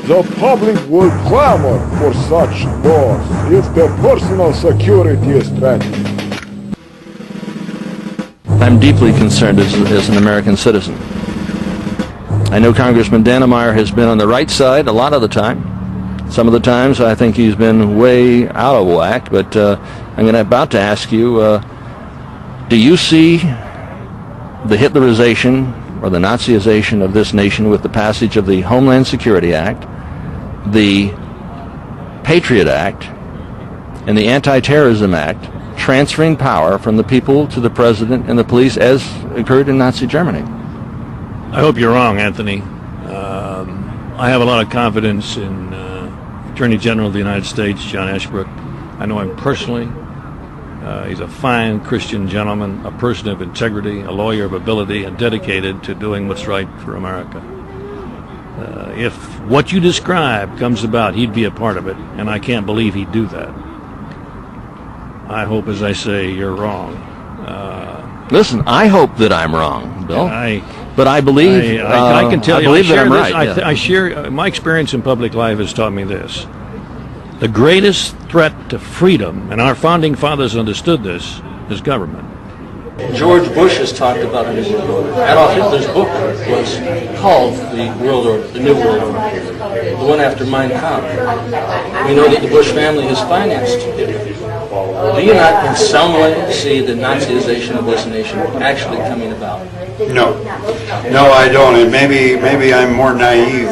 The public will clamor for such laws if their personal security is threatened. I'm deeply concerned as an American citizen. I know Congressman Dannemeyer has been on the right side a lot of the time. Some of the times I think he's been way out of whack, but I'm about to ask you, do you see the Hitlerization or the Nazization of this nation with the passage of the Homeland Security Act, the Patriot Act, and the Anti-Terrorism Act transferring power from the people to the president and the police as occurred in Nazi Germany? I hope you're wrong, Anthony. I have a lot of confidence in Attorney General of the United States, John Ashbrook. I know him personally. He's a fine Christian gentleman, a person of integrity, a lawyer of ability, and dedicated to doing what's right for America. If what you describe comes about, he'd be a part of it, and I can't believe he'd do that. I hope, as I say, you're wrong. Listen, I hope that I'm wrong, Bill. But I believe I can tell you, I believe that I'm right. I share my experience in public life has taught me this: the greatest threat to freedom, and our founding fathers understood this, is government. George Bush has talked about a new world order. Adolf Hitler's book was called the World Order, the New World Order, the one after Mein Kampf. We know that the Bush family has financed Hitler. Do you not in some way see the Nazization of this nation actually coming about? No, I don't. And maybe I'm more naive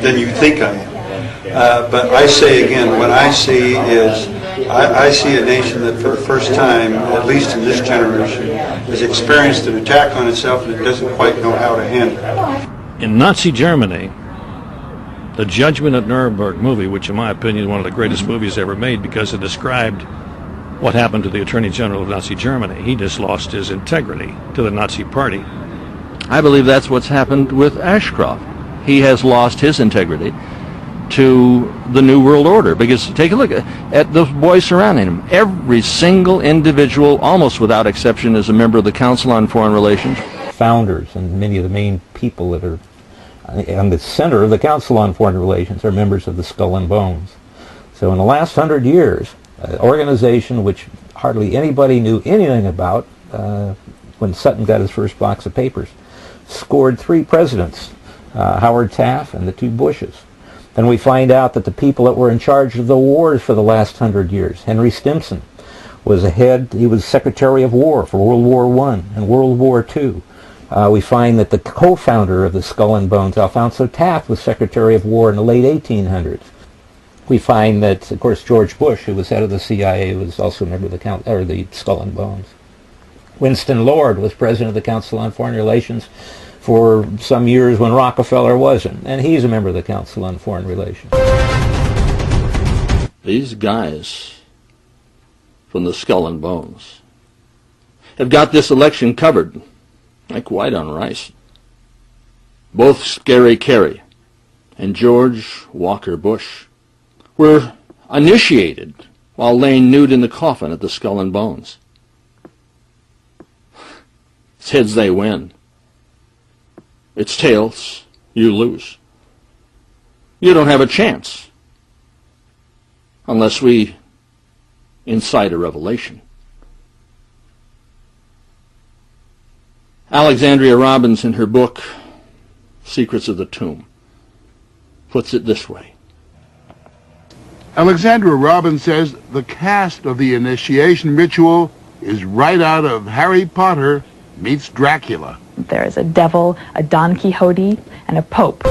than you think I am. But I say again, what I see is I see a nation that for the first time, at least in this generation, has experienced an attack on itself and it doesn't quite know how to handle it. In Nazi Germany, the Judgment at Nuremberg movie, which in my opinion is one of the greatest movies ever made because it described what happened to the Attorney General of Nazi Germany. He just lost his integrity to the Nazi Party. I believe that's what's happened with Ashcroft. He has lost his integrity to the New World Order, because take a look at those boys surrounding him. Every single individual, almost without exception, is a member of the Council on Foreign Relations. Founders and many of the main people that are on the center of the Council on Foreign Relations are members of the Skull and Bones. So in the last 100 years, an organization which hardly anybody knew anything about when Sutton got his first box of papers, scored 3 presidents, Howard Taft and the 2 Bushes. Then we find out that the people that were in charge of the wars for the last 100 years, Henry Stimson, was he was Secretary of War for World War I and World War II. We find that the co-founder of the Skull and Bones, Alphonso Taft, was Secretary of War in the late 1800s. We find that, of course, George Bush, who was head of the CIA, was also a member of the Skull and Bones. Winston Lord was president of the Council on Foreign Relations for some years when Rockefeller wasn't, and he's a member of the Council on Foreign Relations. These guys from the Skull and Bones have got this election covered like white on rice. Both Scary Carey and George Walker Bush were initiated while laying nude in the coffin at the Skull and Bones. It's heads they win. It's tails you lose. You don't have a chance unless we incite a revelation. Alexandria Robbins, in her book, Secrets of the Tomb, puts it this way. Alexandria Robbins says the cast of the initiation ritual is right out of Harry Potter meets Dracula. There is a devil, a Don Quixote, and a pope.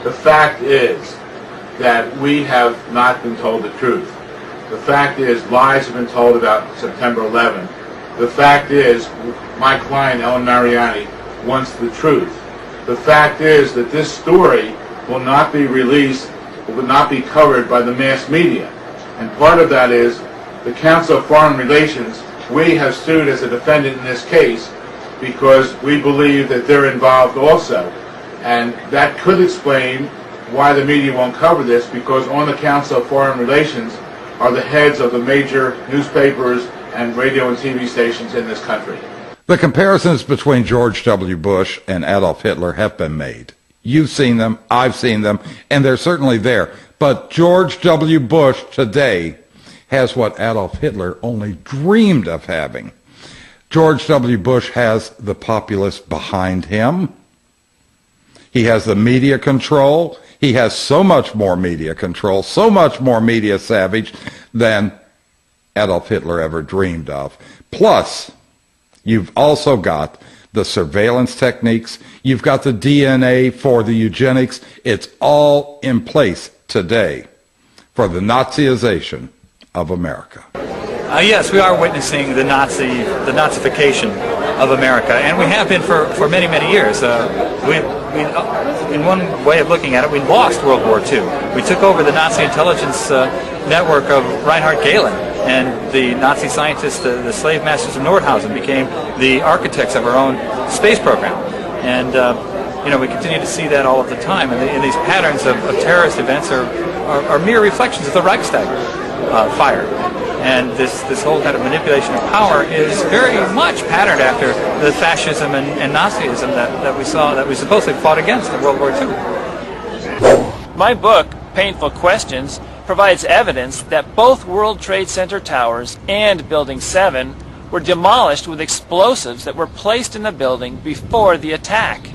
The fact is that we have not been told the truth. The fact is lies have been told about September 11th. The fact is my client, Ellen Mariani, wants the truth. The fact is that this story will not be released, will not be covered by the mass media. And part of that is the Council of Foreign Relations. We have sued as a defendant in this case because we believe that they're involved also. And that could explain why the media won't cover this, because on the Council of Foreign Relations are the heads of the major newspapers and radio and TV stations in this country. The comparisons between George W. Bush and Adolf Hitler have been made. You've seen them, I've seen them, and they're certainly there. But George W. Bush today has what Adolf Hitler only dreamed of having. George W. Bush has the populace behind him. He has the media control. He has so much more media control, so much more media savage than Adolf Hitler ever dreamed of. Plus, you've also got the surveillance techniques. You've got the DNA for the eugenics. It's all in place today for the Nazization of America. Yes, we are witnessing the Nazification of America, and we have been for many, many years. In one way of looking at it, we lost World War II. We took over the Nazi intelligence network of Reinhard Gehlen, and the Nazi scientists, the slave masters of Nordhausen, became the architects of our own space program. And we continue to see that all of the time. And these patterns of terrorist events are mere reflections of the Reichstag fire. And this whole kind of manipulation of power is very much patterned after the fascism and Nazism that we supposedly fought against in World War II. My book, Painful Questions, provides evidence that both World Trade Center towers and Building 7 were demolished with explosives that were placed in the building before the attack.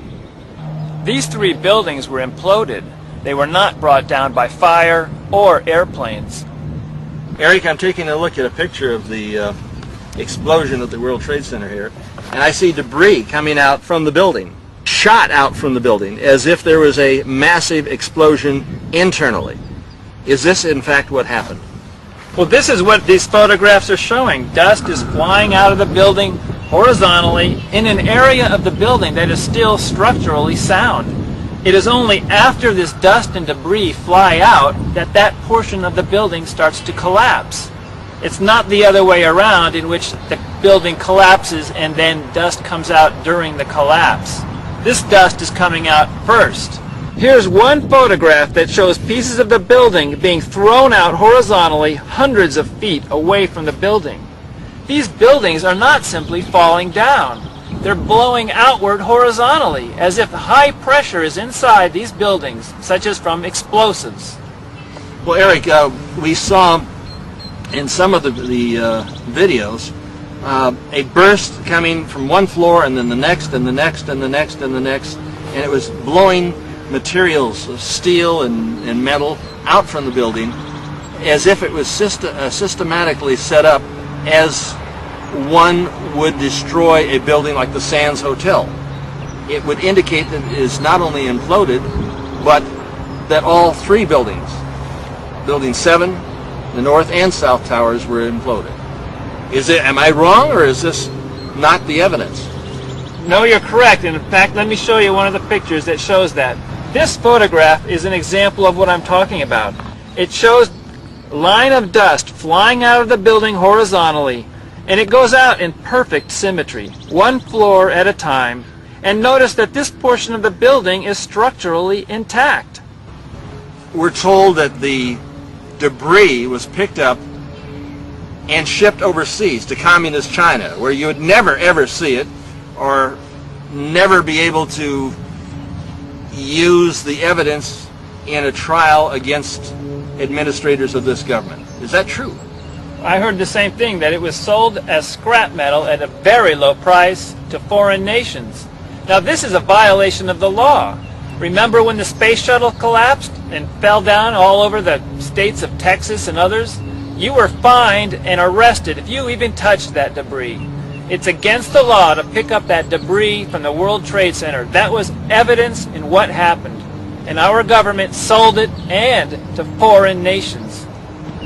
These three buildings were imploded. They were not brought down by fire or airplanes. Eric, I'm taking a look at a picture of the explosion at the World Trade Center here, and I see debris coming out from the building, shot out from the building, as if there was a massive explosion internally. Is this, in fact, what happened? Well, this is what these photographs are showing. Dust is flying out of the building horizontally in an area of the building that is still structurally sound. It is only after this dust and debris fly out that that portion of the building starts to collapse. It's not the other way around, in which the building collapses and then dust comes out during the collapse. This dust is coming out first. Here's one photograph that shows pieces of the building being thrown out horizontally hundreds of feet away from the building. These buildings are not simply falling down. They're blowing outward horizontally, as if high pressure is inside these buildings, such as from explosives. Well, Eric, we saw in some of the videos a burst coming from one floor and then the next and the next and the next and the next, and it was blowing materials of steel and metal out from the building as if it was systematically set up as one would destroy a building like the Sands Hotel. It would indicate that it is not only imploded, but that all three buildings, Building 7, the North and South Towers, were imploded. Am I wrong, or is this not the evidence? No, you're correct. And in fact, let me show you one of the pictures that shows that. This photograph is an example of what I'm talking about. It shows a line of dust flying out of the building horizontally, and it goes out in perfect symmetry, one floor at a time. And notice that this portion of the building is structurally intact. We're told that the debris was picked up and shipped overseas to communist China, where you would never ever see it or never be able to use the evidence in a trial against administrators of this government. Is that true? I heard the same thing, that it was sold as scrap metal at a very low price to foreign nations. Now this is a violation of the law. Remember when the space shuttle collapsed and fell down all over the states of Texas and others? You were fined and arrested if you even touched that debris. It's against the law to pick up that debris from the World Trade Center. That was evidence in what happened. And our government sold it and to foreign nations.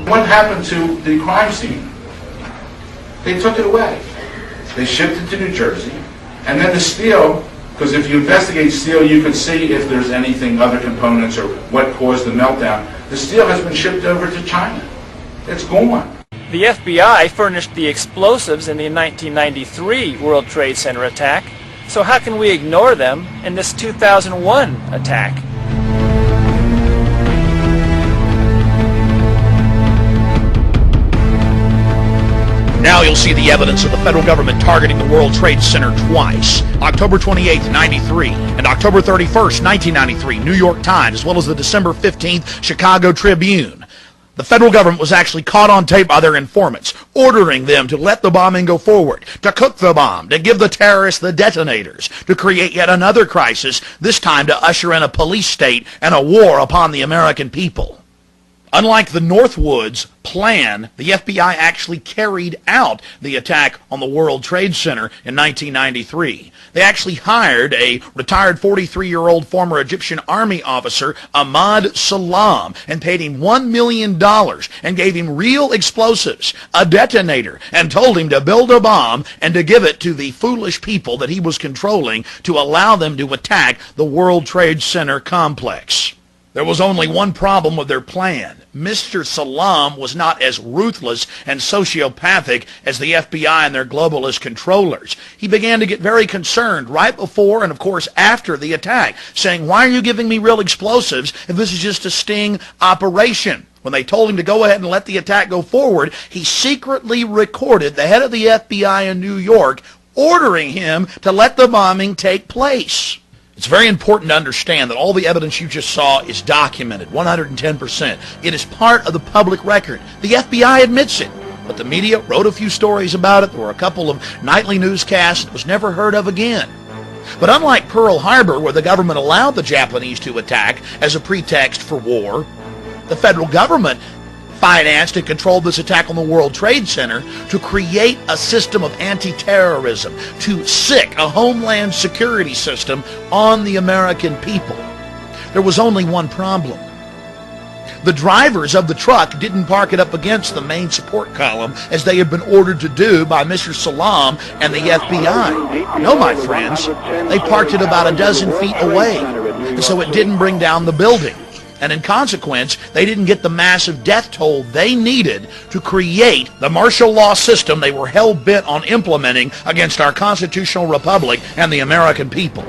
What happened to the crime scene? They took it away. They shipped it to New Jersey. And then the steel, because if you investigate steel, you can see if there's anything, other components, or what caused the meltdown. The steel has been shipped over to China. It's gone. The FBI furnished the explosives in the 1993 World Trade Center attack, so how can we ignore them in this 2001 attack? Now you'll see the evidence of the federal government targeting the World Trade Center twice. October 28th, 93, and October 31st, 1993, New York Times, as well as the December 15th Chicago Tribune. The federal government was actually caught on tape by their informants, ordering them to let the bombing go forward, to cook the bomb, to give the terrorists the detonators, to create yet another crisis, this time to usher in a police state and a war upon the American people. Unlike the Northwoods plan, the FBI actually carried out the attack on the World Trade Center in 1993. They actually hired a retired 43-year-old former Egyptian army officer, Ahmad Salam, and paid him $1 million and gave him real explosives, a detonator, and told him to build a bomb and to give it to the foolish people that he was controlling to allow them to attack the World Trade Center complex. There was only one problem with their plan. Mr. Salam was not as ruthless and sociopathic as the FBI and their globalist controllers. He began to get very concerned right before and, of course, after the attack, saying, "Why are you giving me real explosives if this is just a sting operation?" When they told him to go ahead and let the attack go forward, he secretly recorded the head of the FBI in New York ordering him to let the bombing take place. It's very important to understand that all the evidence you just saw is documented, 110%. It is part of the public record. The FBI admits it, but the media wrote a few stories about it. There were a couple of nightly newscasts. It was never heard of again. But unlike Pearl Harbor, where the government allowed the Japanese to attack as a pretext for war, the federal government financed and controlled this attack on the World Trade Center to create a system of anti-terrorism, to sic a homeland security system on the American people. There was only one problem. The drivers of the truck didn't park it up against the main support column as they had been ordered to do by Mr. Salam and the FBI. No, my friends, they parked it about a dozen feet away, and so it didn't bring down the building. And in consequence, they didn't get the massive death toll they needed to create the martial law system they were hell-bent on implementing against our constitutional republic and the American people.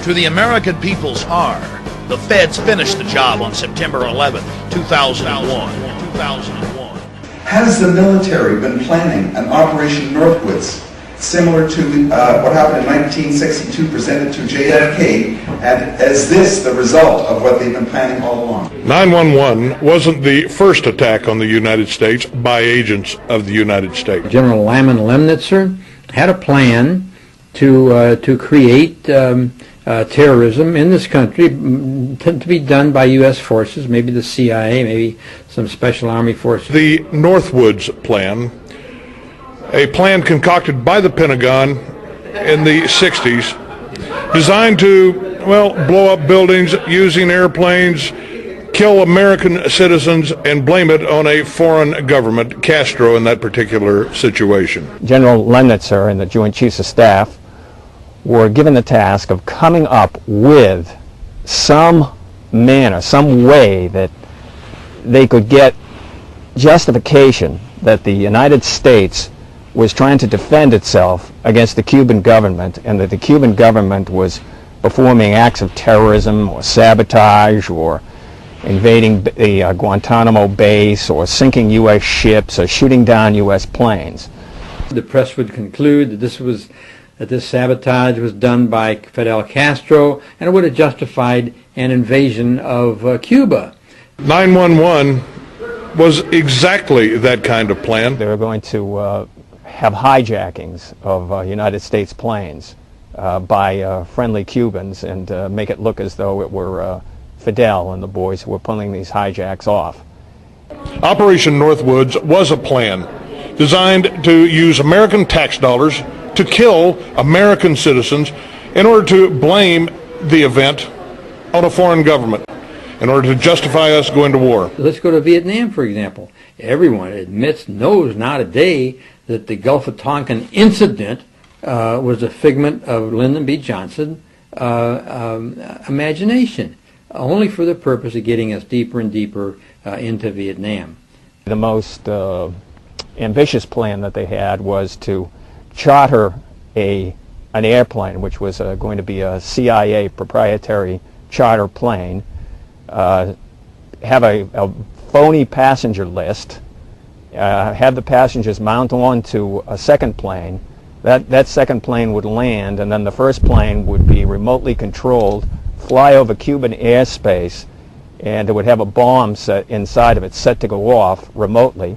To the American people's horror, the feds finished the job on September 11, 2001. Has the military been planning an Operation Northwoods similar to what happened in 1962, presented to JFK, and is this the result of what they've been planning all along? 9/11 wasn't the first attack on the United States by agents of the United States. General Lyman Lemnitzer had a plan to create terrorism in this country, to be done by U.S. forces, maybe the CIA, maybe some special army forces. The Northwoods plan, a plan concocted by the Pentagon in the 60s, designed to, well, blow up buildings using airplanes, kill American citizens and blame it on a foreign government, Castro in that particular situation. General Lemnitzer and the Joint Chiefs of Staff were given the task of coming up with some manner, some way that they could get justification that the United States was trying to defend itself against the Cuban government, and that the Cuban government was performing acts of terrorism or sabotage or invading the Guantanamo base or sinking U.S. ships or shooting down U.S. planes. The press would conclude that this sabotage was done by Fidel Castro, and it would have justified an invasion of Cuba. 911 was exactly that kind of plan. They were going to have hijackings of United States planes by friendly Cubans and make it look as though it were Fidel and the boys who were pulling these hijacks off. Operation Northwoods was a plan designed to use American tax dollars to kill American citizens in order to blame the event on a foreign government, in order to justify us going to war. Let's go to Vietnam, for example. Everyone knows not a day that the Gulf of Tonkin incident was a figment of Lyndon B. Johnson's imagination, only for the purpose of getting us deeper and deeper into Vietnam. The most ambitious plan that they had was to charter an airplane, which was going to be a CIA proprietary charter plane, have a phony passenger list, have the passengers mount onto a second plane. That second plane would land, and then the first plane would be remotely controlled, fly over Cuban airspace, and it would have a bomb set inside of it set to go off remotely,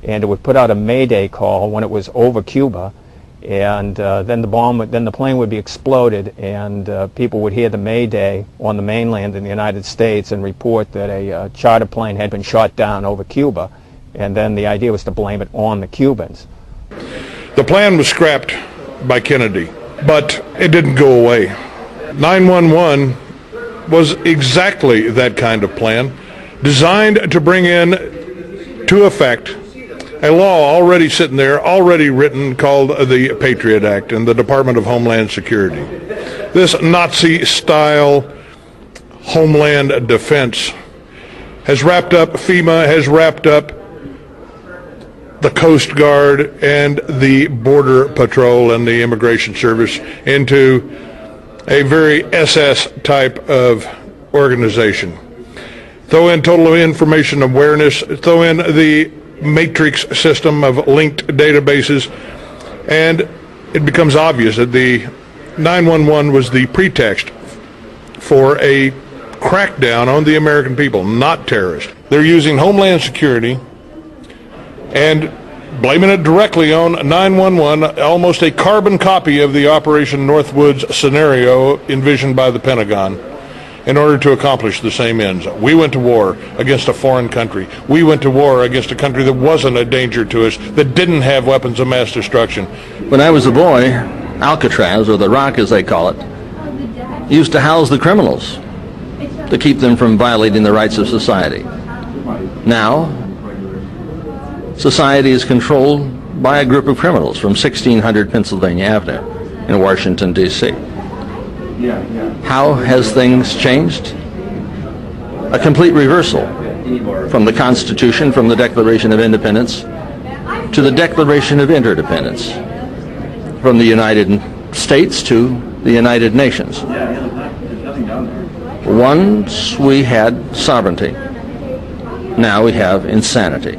and it would put out a mayday call when it was over Cuba, and then the plane would be exploded, and people would hear the mayday on the mainland in the United States and report that a charter plane had been shot down over Cuba, and then the idea was to blame it on the Cubans. The plan was scrapped by Kennedy, but it didn't go away. 911 was exactly that kind of plan, designed to bring to effect a law already sitting there, already written, called the Patriot Act in the Department of Homeland Security. This Nazi-style homeland defense has wrapped up FEMA, has wrapped up the Coast Guard and the Border Patrol and the Immigration Service into a very SS type of organization. Throw in total information awareness, throw in the matrix system of linked databases, and it becomes obvious that the 911 was the pretext for a crackdown on the American people, not terrorists. They're using Homeland Security and blaming it directly on 911, almost a carbon copy of the Operation Northwoods scenario envisioned by the Pentagon, in order to accomplish the same ends. We went to war against a foreign country. We went to war against a country that wasn't a danger to us, that didn't have weapons of mass destruction. When I was a boy, Alcatraz, or the Rock as they call it, used to house the criminals to keep them from violating the rights of society. Now, society is controlled by a group of criminals from 1600 Pennsylvania Avenue in Washington, D.C. How has things changed? A complete reversal from the Constitution, from the Declaration of Independence, to the Declaration of Interdependence, from the United States to the United Nations. Once we had sovereignty, now we have insanity.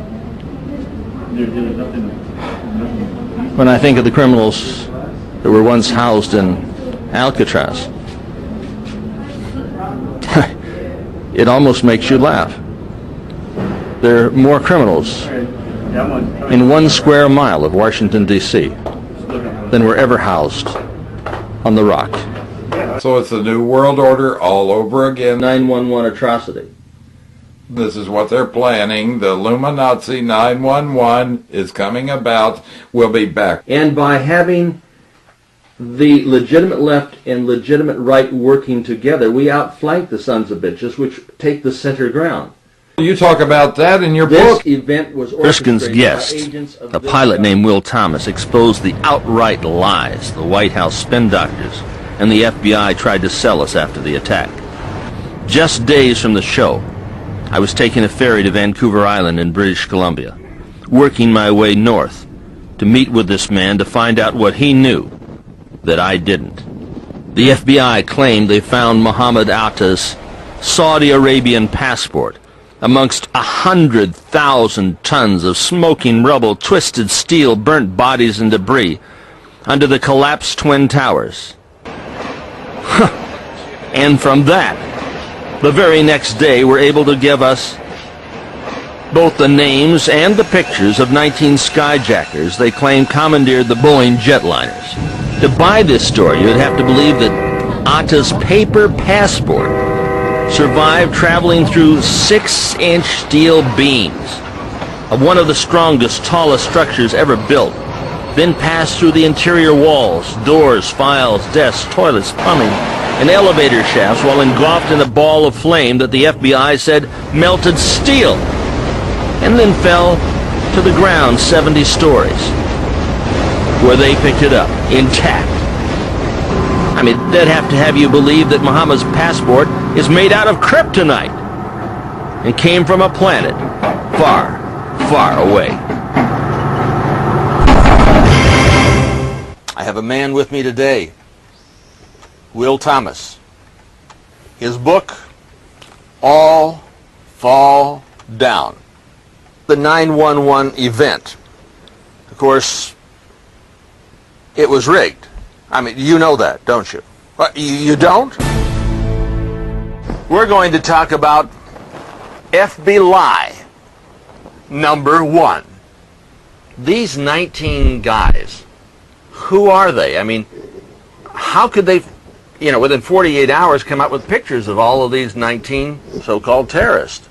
When I think of the criminals that were once housed in Alcatraz, it almost makes you laugh. There are more criminals in 1 square mile of Washington, D.C. than were ever housed on the Rock. So it's the New World Order all over again. 911 atrocity. This is what they're planning. The Illuminati 911 is coming about. We'll be back. And by having the legitimate left and legitimate right working together, we outflank the sons of bitches, which take the center ground. You talk about that in your book. This event was Erskine's orchestrated guest, by agents of a this pilot named Will Thomas, exposed the outright lies the White House spin doctors and the FBI tried to sell us after the attack. Just days from the show, I was taking a ferry to Vancouver Island in British Columbia, working my way north to meet with this man to find out what he knew that I didn't. The FBI claimed they found Mohammed Atta's Saudi Arabian passport amongst 100,000 tons of smoking rubble, twisted steel, burnt bodies and debris under the collapsed Twin Towers. And from that, the very next day were able to give us both the names and the pictures of 19 skyjackers they claim commandeered the Boeing jetliners. To buy this story, you'd have to believe that Atta's paper passport survived traveling through 6-inch steel beams of one of the strongest, tallest structures ever built, then passed through the interior walls, doors, files, desks, toilets, plumbing, and elevator shafts while engulfed in a ball of flame that the FBI said melted steel, and then fell to the ground 70 stories, where they picked it up, intact. I mean, they'd have to have you believe that Muhammad's passport is made out of kryptonite and came from a planet far, far away. I have a man with me today, Will Thomas. His book, All Fall Down. The 9/11 event. Of course, it was rigged. I mean, you know that, don't you? You don't? We're going to talk about FB lie number 1. These 19 guys, who are they? I mean, how could they, within 48 hours come up with pictures of all of these 19 so-called terrorists?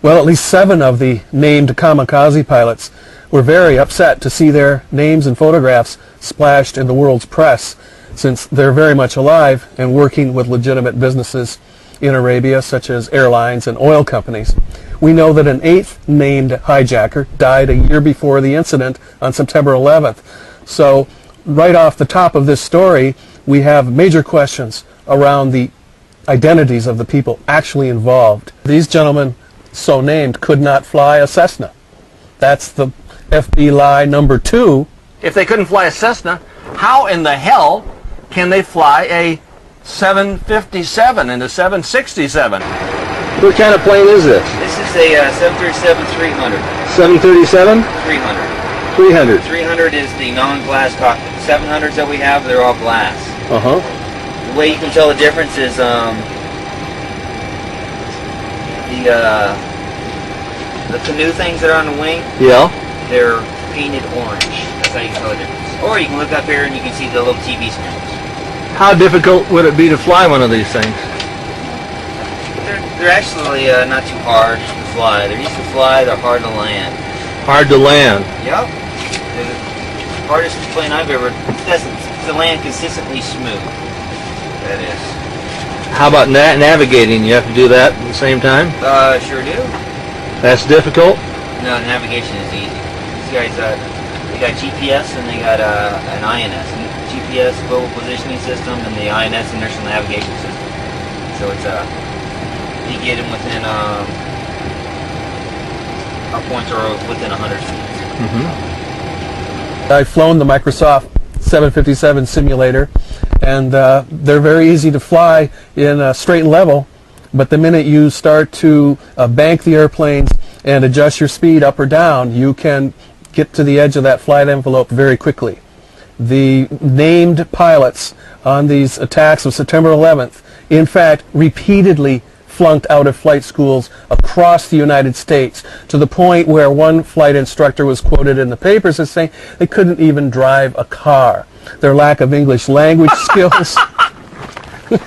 Well, at least 7 of the named kamikaze pilots were very upset to see their names and photographs splashed in the world's press, since they're very much alive and working with legitimate businesses in Arabia, such as airlines and oil companies. We know that an 8th named hijacker died a year before the incident on September 11th. So right off the top of this story, we have major questions around the identities of the people actually involved. These gentlemen, so named, could not fly a Cessna. That's the FB lie number 2. If they couldn't fly a Cessna, how in the hell can they fly a 757 and a 767? What kind of plane is this? This is a 737-300. 737? 300. 300. 300 is the non-glass cockpit. 700s that we have, they're all glass. Uh-huh. The way you can tell the difference is the canoe things that are on the wing. Yeah. They're painted orange. That's how you can tell the difference. Or you can look up here and you can see the little TV screens. How difficult would it be to fly one of these things? They're actually not too hard to fly. They're easy to fly, they're hard to land. Hard to land. Yep. The hardest plane I've ever to land consistently smooth. That is. How about navigating? You have to do that at the same time? Sure do. That's difficult? No, navigation is easy. These guys, they got GPS and they got an INS. GPS, global positioning system, and the INS, inertial navigation system. So it's you get them within a point or within 100 feet. Mm-hmm. I've flown the Microsoft 757 simulator, and they're very easy to fly in a straight and level, but the minute you start to bank the airplanes and adjust your speed up or down, you can get to the edge of that flight envelope very quickly. The named pilots on these attacks of September 11th, in fact, repeatedly flunked out of flight schools across the United States, to the point where one flight instructor was quoted in the papers as saying they couldn't even drive a car. Their lack of English language skills.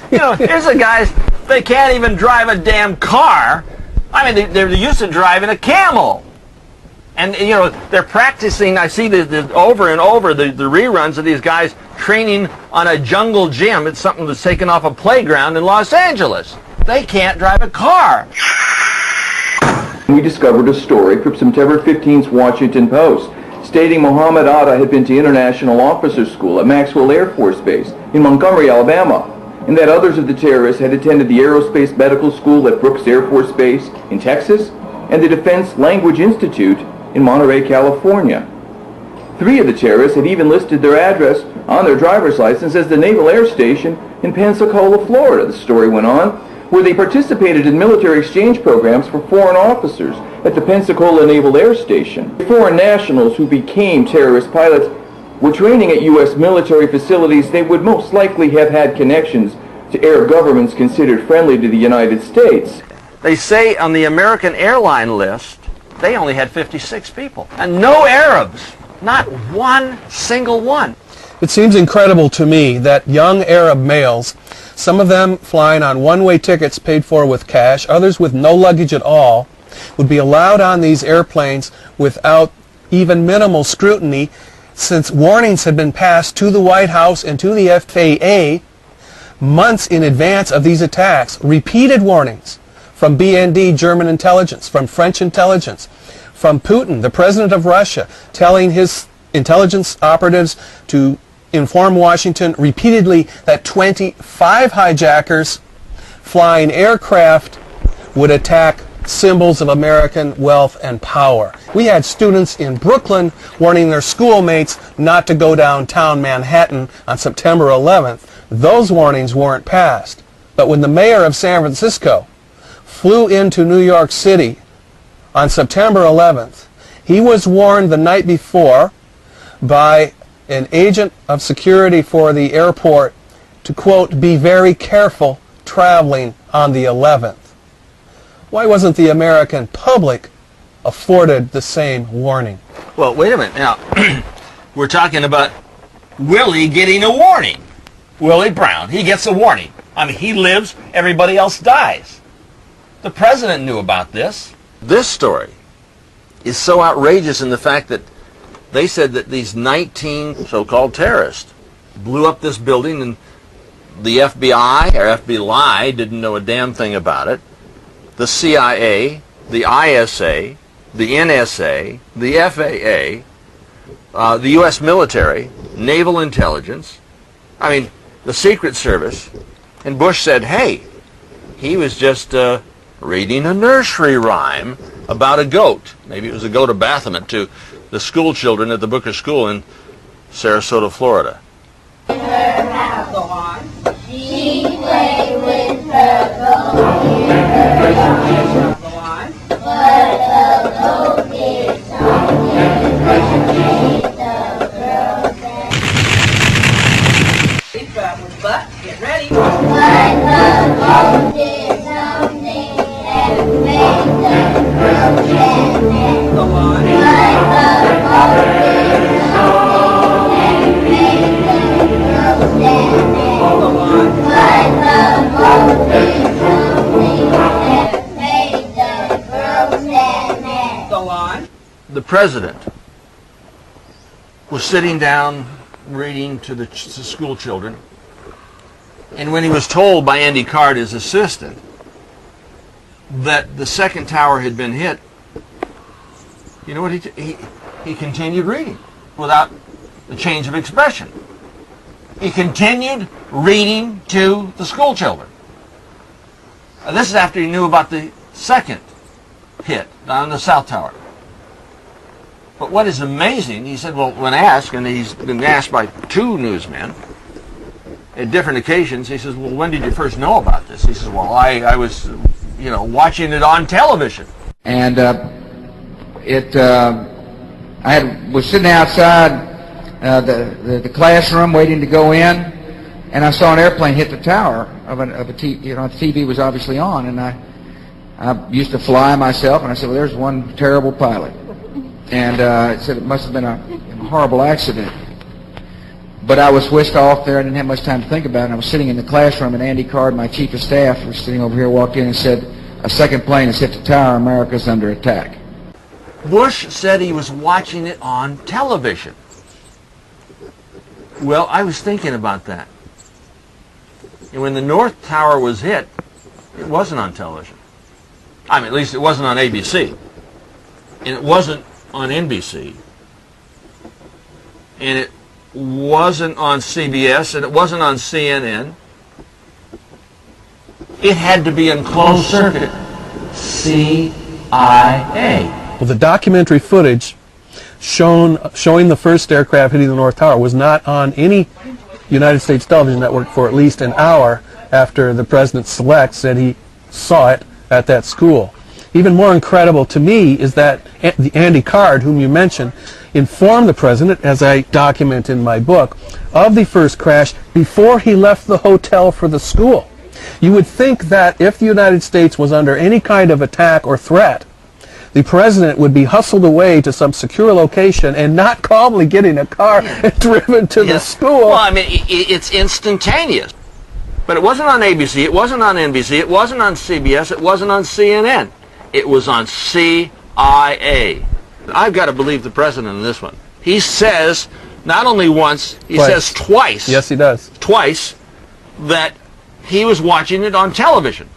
Here's the guys, they can't even drive a damn car. I mean, they're used to driving a camel. And, you know, they're practicing, I see over and over the reruns of these guys training on a jungle gym. It's something that's taken off a playground in Los Angeles. They can't drive a car. We discovered a story from September 15th's Washington Post stating Muhammad Atta had been to International Officer School at Maxwell Air Force Base in Montgomery, Alabama, and that others of the terrorists had attended the Aerospace Medical School at Brooks Air Force Base in Texas and the Defense Language Institute in Monterey, California. 3 of the terrorists had even listed their address on their driver's license as the Naval Air Station in Pensacola, Florida, the story went on, where they participated in military exchange programs for foreign officers at the Pensacola Naval Air Station. Foreign nationals who became terrorist pilots were training at U.S. military facilities. They would most likely have had connections to Arab governments considered friendly to the United States. They say on the American airline list, they only had 56 people. And no Arabs. Not one single one. It seems incredible to me that young Arab males, some of them flying on one-way tickets paid for with cash, others with no luggage at all, would be allowed on these airplanes without even minimal scrutiny, since warnings had been passed to the White House and to the FAA months in advance of these attacks. Repeated warnings from BND, German intelligence, from French intelligence, from Putin, the president of Russia, telling his intelligence operatives to inform Washington repeatedly that 25 hijackers flying aircraft would attack symbols of American wealth and power. We had students in Brooklyn warning their schoolmates not to go downtown Manhattan on September 11th. Those warnings weren't passed. But when the mayor of San Francisco flew into New York City on September 11th, he was warned the night before by an agent of security for the airport to, quote, be very careful traveling on the 11th. Why wasn't the American public afforded the same warning? Well, wait a minute. Now, we're talking about Willie getting a warning. Willie Brown, he gets a warning. I mean, he lives, everybody else dies. The president knew about this. This story is so outrageous in the fact that they said that these 19 so-called terrorists blew up this building, and the FBI or FBI didn't know a damn thing about it. The CIA, the ISA, the NSA, the FAA, the U.S. military, naval intelligence, I mean, the Secret Service. And Bush said, hey, he was just reading a nursery rhyme about a goat. Maybe it was a goat of Baphomet to the school children at the Booker School in Sarasota, Florida. Go on. She played with her goat. Go on. But the goat did something that made the girl dance. Big with butt. Get ready. But the goat did something that made the girl dance. Go on. But the goat did something that made the girl dance. Go on. But the goat did something that made the girl dance. Go on. The president was sitting down reading to the school children, and when he was told by Andy Card, his assistant, that the second tower had been hit, you know what he continued reading without a change of expression. He continued reading to the school children. This is after he knew about the second hit on the South Tower. But what is amazing, he said, well, when asked, and he's been asked by 2 newsmen at different occasions, he says, well, when did you first know about this? He says, well, I was, you know, watching it on television. And I was sitting outside the classroom waiting to go in, and I saw an airplane hit the tower of a TV. You know, the TV was obviously on, and I used to fly myself, and I said, well, there's one terrible pilot. And it said it must have been a horrible accident. But I was whisked off there. I didn't have much time to think about it. I was sitting in the classroom, and Andy Card, my chief of staff, was sitting over here, walked in and said, a second plane has hit the tower. America's under attack. Bush said he was watching it on television. Well, I was thinking about that. And when the North Tower was hit, it wasn't on television. I mean, at least it wasn't on ABC. And it wasn't on NBC. And it wasn't on CBS, and it wasn't on CNN. It had to be in closed circuit. CIA. Well, the documentary footage showing the first aircraft hitting the North Tower was not on any United States television network for at least an hour after the president-select said he saw it at that school. Even more incredible to me is that Andy Card, whom you mentioned, informed the president, as I document in my book, of the first crash before he left the hotel for the school. You would think that if the United States was under any kind of attack or threat, the president would be hustled away to some secure location and not calmly get in a car and driven to the school. Well, I mean, it's instantaneous. But it wasn't on ABC, it wasn't on NBC, it wasn't on CBS, it wasn't on CNN. It was on CIA. I've got to believe the president in this one. He says, not only once, he says twice. Yes, he does. Twice, that he was watching it on television.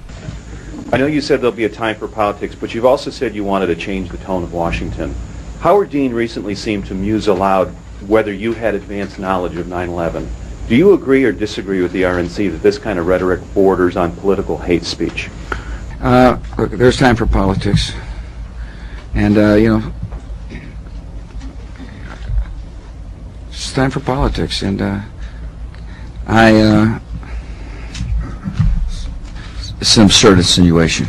I know you said there'll be a time for politics, but you've also said you wanted to change the tone of Washington. Howard Dean recently seemed to muse aloud whether you had advanced knowledge of 9/11. Do you agree or disagree with the RNC that this kind of rhetoric borders on political hate speech? Look, there's time for politics. And, you know, it's time for politics. And it's an absurd insinuation.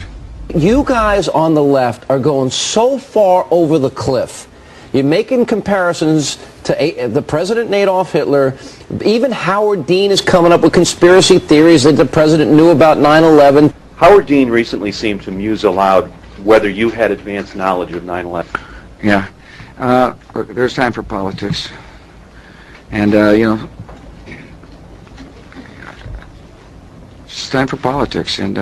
You guys on the left are going so far over the cliff. You're making comparisons to the President Adolf Hitler. Even Howard Dean is coming up with conspiracy theories that the president knew about 9/11. Howard Dean recently seemed to muse aloud whether you had advanced knowledge of 9/11. Yeah. Look, there's time for politics. And, you know, it's time for politics. And,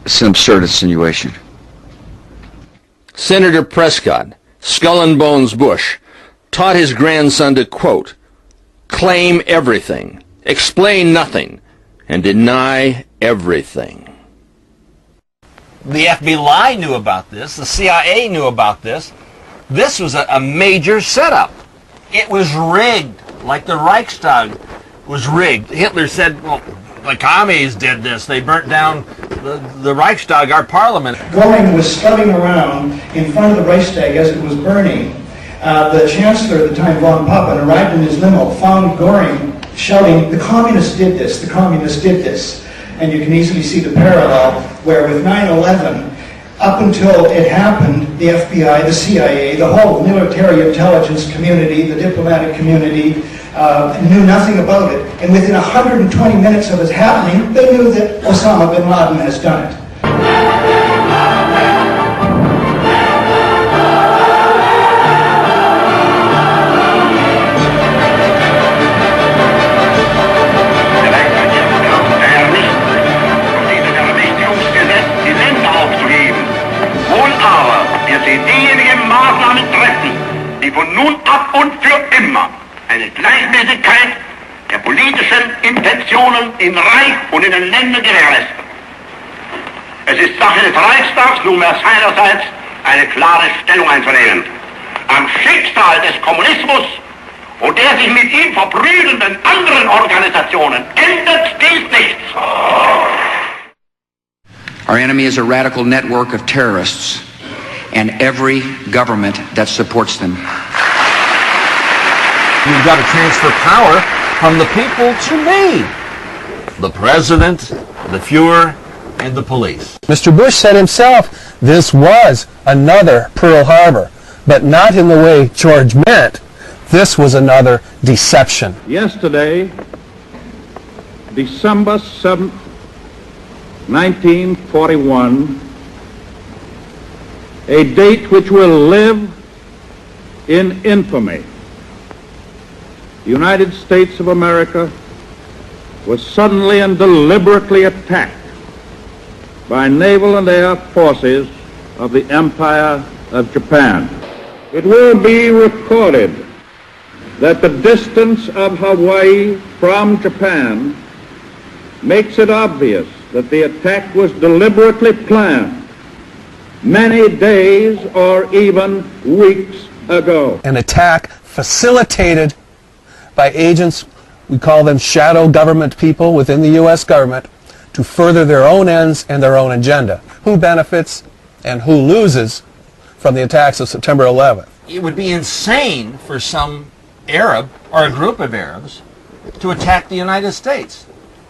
it's an absurd insinuation. Senator Prescott, Skull and Bones Bush, taught his grandson to, quote, claim everything, explain nothing, and deny everything. The FBI knew about this. The CIA knew about this. This was a major setup. It was rigged, like the Reichstag was rigged. Hitler said, well, the commies did this. They burnt down the Reichstag, our parliament. Goring was strutting around in front of the Reichstag as it was burning. The chancellor at the time, von Papen, arrived in his limo, found Goring shouting, "The communists did this, the communists did this." And you can easily see the parallel where with 9/11, up until it happened, the FBI, the CIA, the whole military intelligence community, the diplomatic community, knew nothing about it. And within 120 minutes of it happening, they knew that Osama bin Laden has done it. Diejenigen Maßnahmen treffen, die von nun ab und für immer eine Gleichmäßigkeit der politischen Intentionen im Reich und in den Ländern gewährleisten. Es ist Sache des Reichstags nunmehr seinerseits eine klare Stellung einzunehmen. Am Schicksal des Kommunismus und der sich mit ihm verbrüdernden anderen Organisationen ändert dies nichts. Our enemy is a radical network of terrorists and every government that supports them. You've got to transfer power from the people to me. The president, the Fuhrer, and the police. Mr. Bush said himself this was another Pearl Harbor, but not in the way George meant. This was another deception. Yesterday, December 7th, 1941, a date which will live in infamy. The United States of America was suddenly and deliberately attacked by naval and air forces of the Empire of Japan. It will be recorded that the distance of Hawaii from Japan makes it obvious that the attack was deliberately planned many days or even weeks ago. An attack facilitated by agents, we call them shadow government people within the U.S. government, to further their own ends and their own agenda. Who benefits and who loses from the attacks of September 11th? It would be insane for some Arab or a group of Arabs to attack the United States.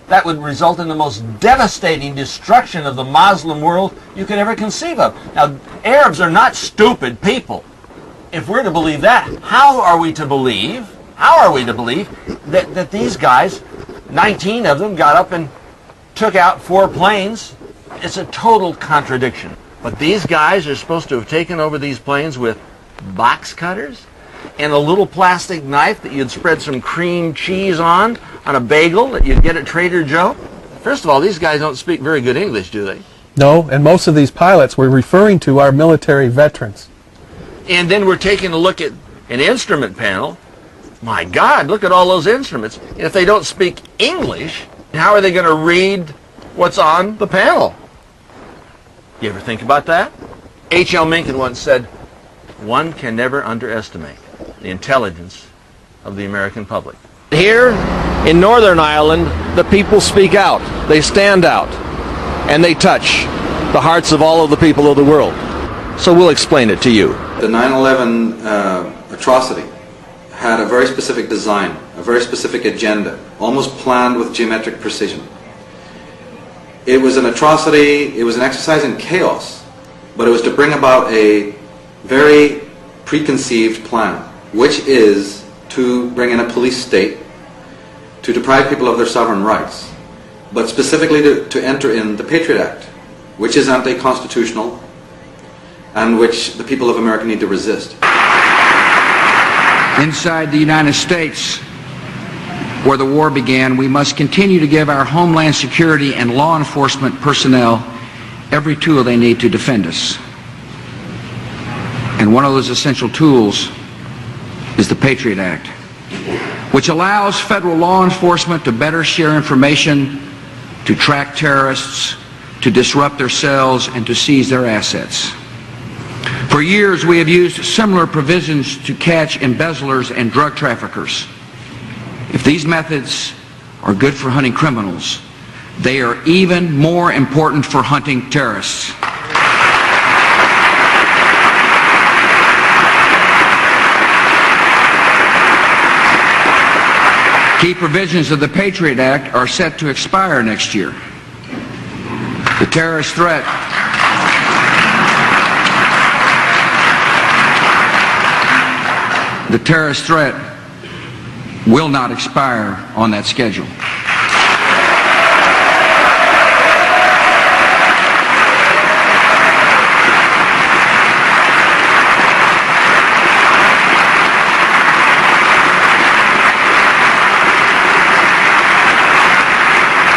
That would result in the most devastating destruction of the Muslim world you could ever conceive of. Now, Arabs are not stupid people. If we're to believe that, how are we to believe that these guys, 19 of them, got up and took out 4 planes? It's a total contradiction. But these guys are supposed to have taken over these planes with box cutters and a little plastic knife that you'd spread some cream cheese on a bagel that you'd get at Trader Joe. First of all, these guys don't speak very good English, do they? No, and most of these pilots we're referring to are military veterans. And then we're taking a look at an instrument panel. My God, look at all those instruments. And if they don't speak English, how are they going to read what's on the panel? You ever think about that? H.L. Mencken once said, "One can never underestimate the intelligence of the American public." Here in Northern Ireland, the people speak out, they stand out, and they touch the hearts of all of the people of the world. So we'll explain it to you. The 9/11 atrocity had a very specific design, a very specific agenda, almost planned with geometric precision. It was an atrocity, it was an exercise in chaos, but it was to bring about a very preconceived plan, which is to bring in a police state, to deprive people of their sovereign rights, but specifically to enter in the Patriot Act, which is anti-constitutional and which the people of America need to resist. Inside the United States, where the war began, we must continue to give our Homeland Security and law enforcement personnel every tool they need to defend us. And one of those essential tools is the Patriot Act, which allows federal law enforcement to better share information, to track terrorists, to disrupt their cells, and to seize their assets. For years, we have used similar provisions to catch embezzlers and drug traffickers. If these methods are good for hunting criminals, they are even more important for hunting terrorists. Key provisions of the Patriot Act are set to expire next year. The terrorist threat will not expire on that schedule.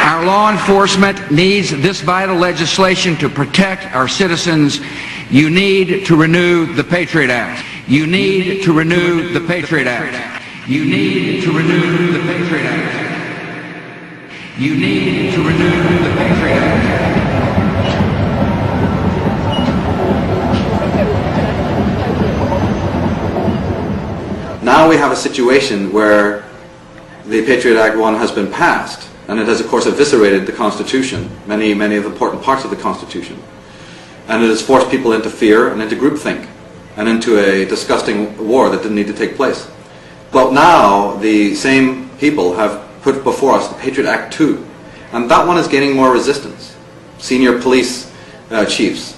Our law enforcement needs this vital legislation to protect our citizens. You need to renew the Patriot Act. You need to renew the Patriot Act. You need to renew the Patriot Act. You need to renew the Patriot Act. Now we have a situation where the Patriot Act 1 has been passed, and it has of course eviscerated the Constitution, many of the important parts of the Constitution. And it has forced people into fear and into groupthink and into a disgusting war that didn't need to take place. But now the same people have put before us the Patriot Act 2, and that one is gaining more resistance. Senior police chiefs,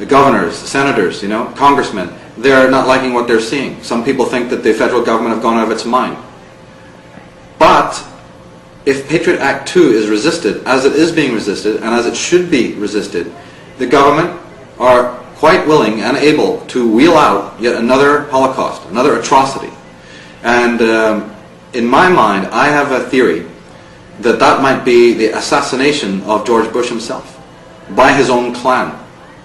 governors, senators, congressmen, they're not liking what they're seeing. Some people think that the federal government have gone out of its mind. But if Patriot Act 2 is resisted, as it is being resisted, and as it should be resisted, the government are quite willing and able to wheel out yet another Holocaust, another atrocity. And in my mind, I have a theory that that might be the assassination of George Bush himself. by his own clan.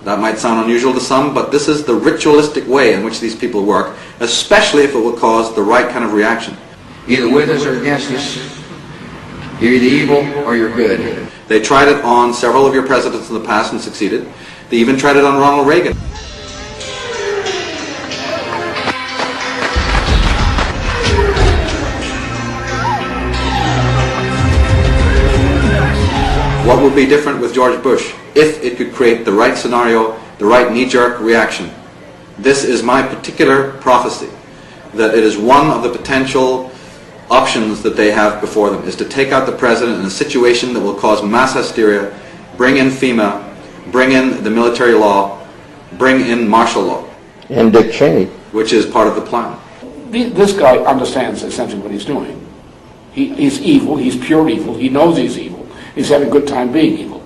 That might sound unusual to some, but this is the ritualistic way in which these people work, especially if it will cause the right kind of reaction. Either with us or against us. You're either evil or you're good. They tried it on several of your presidents in the past and succeeded. They even tried it on Ronald Reagan. What would be different with George Bush if it could create the right scenario, the right knee-jerk reaction? This is my particular prophecy, that it is one of the potential options that they have before them, is to take out the president in a situation that will cause mass hysteria, bring in FEMA, bring in the military law, bring in martial law. And Dick Cheney. Which is part of the plan. This guy understands essentially what he's doing. He's evil, he's pure evil, he knows he's evil. He's having a good time being evil.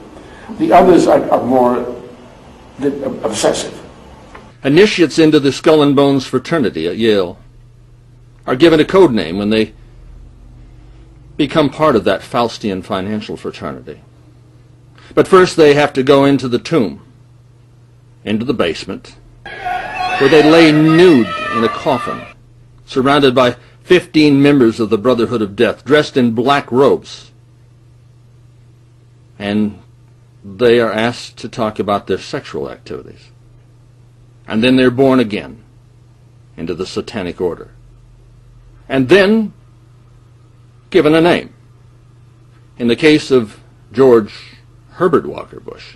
The others are more obsessive. Initiates into the Skull and Bones fraternity at Yale are given a code name when they become part of that Faustian financial fraternity. But first they have to go into the tomb, into the basement, where they lay nude in a coffin, surrounded by 15 members of the Brotherhood of Death, dressed in black robes. And they are asked to talk about their sexual activities. And then they're born again into the satanic order. And then given a name. In the case of George Herbert Walker Bush,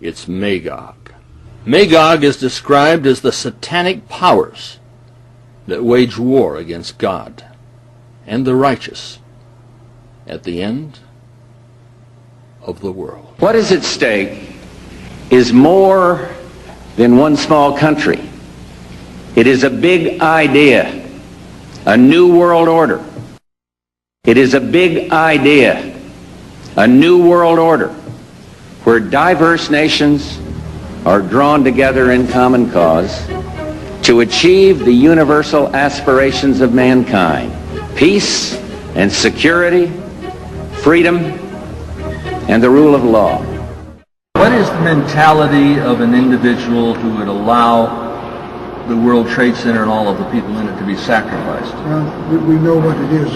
it's Magog. Magog is described as the satanic powers that wage war against God and the righteous at the end of the world. What is at stake is more than one small country. It is a big idea, a new world order. It is a big idea, a new world order, where diverse nations are drawn together in common cause to achieve the universal aspirations of mankind: peace and security, freedom, and the rule of law. What is the mentality of an individual who would allow the World Trade Center and all of the people in it to be sacrificed? Well, we know what it is.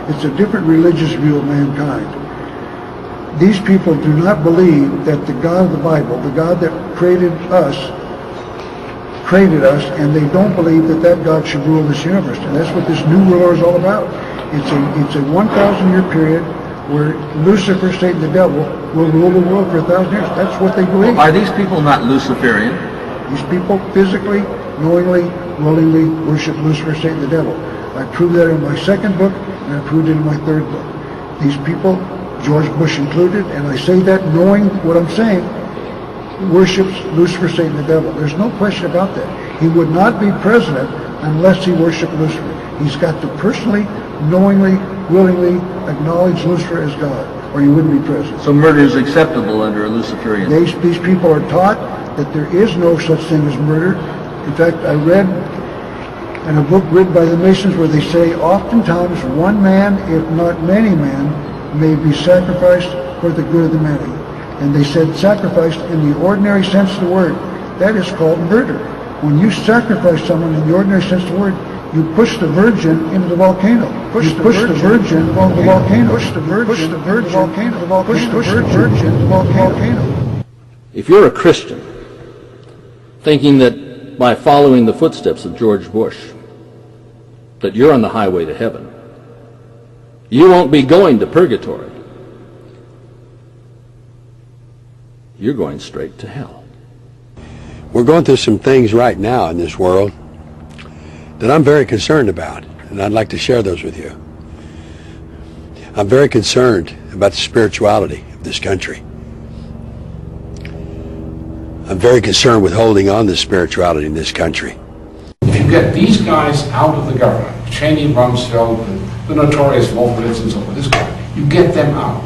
It's a different religious view of mankind. These people do not believe that the God of the Bible, the God that created us, and they don't believe that that God should rule this universe. And that's what this new world is all about. It's a 1,000-year period where Lucifer, Satan, the devil, will rule the world for 1,000 years. That's what they believe. Are these people not Luciferian? These people physically, knowingly, willingly worship Lucifer, Satan, the devil. I proved that in my second book, and I proved it in my third book. These people, George Bush included, and I say that knowing what I'm saying, worships Lucifer, Satan, the devil. There's no question about that. He would not be president unless he worshiped Lucifer. He's got to personally, knowingly, willingly acknowledge Lucifer as God, or he wouldn't be president. So murder is acceptable under a Luciferian. These people are taught that there is no such thing as murder. In fact, I read in a book written by the Masons where they say oftentimes one man, if not many men, may be sacrificed for the good of the many. And they said sacrificed in the ordinary sense of the word. That is called murder. When you sacrifice someone in the ordinary sense of the word, you push the virgin into the volcano. Push the virgin into the volcano. Push the virgin into the volcano. Push the virgin into the volcano. If you're a Christian, thinking that by following the footsteps of George Bush, that you're on the highway to heaven, you won't be going to purgatory. You're going straight to hell. We're going through some things right now in this world that I'm very concerned about, and I'd like to share those with you. I'm very concerned about the spirituality of this country. I'm very concerned with holding on to spirituality in this country. If you get these guys out of the government, Cheney, Rumsfeld, the notorious Wolfowitz and so forth, this guy, you get them out.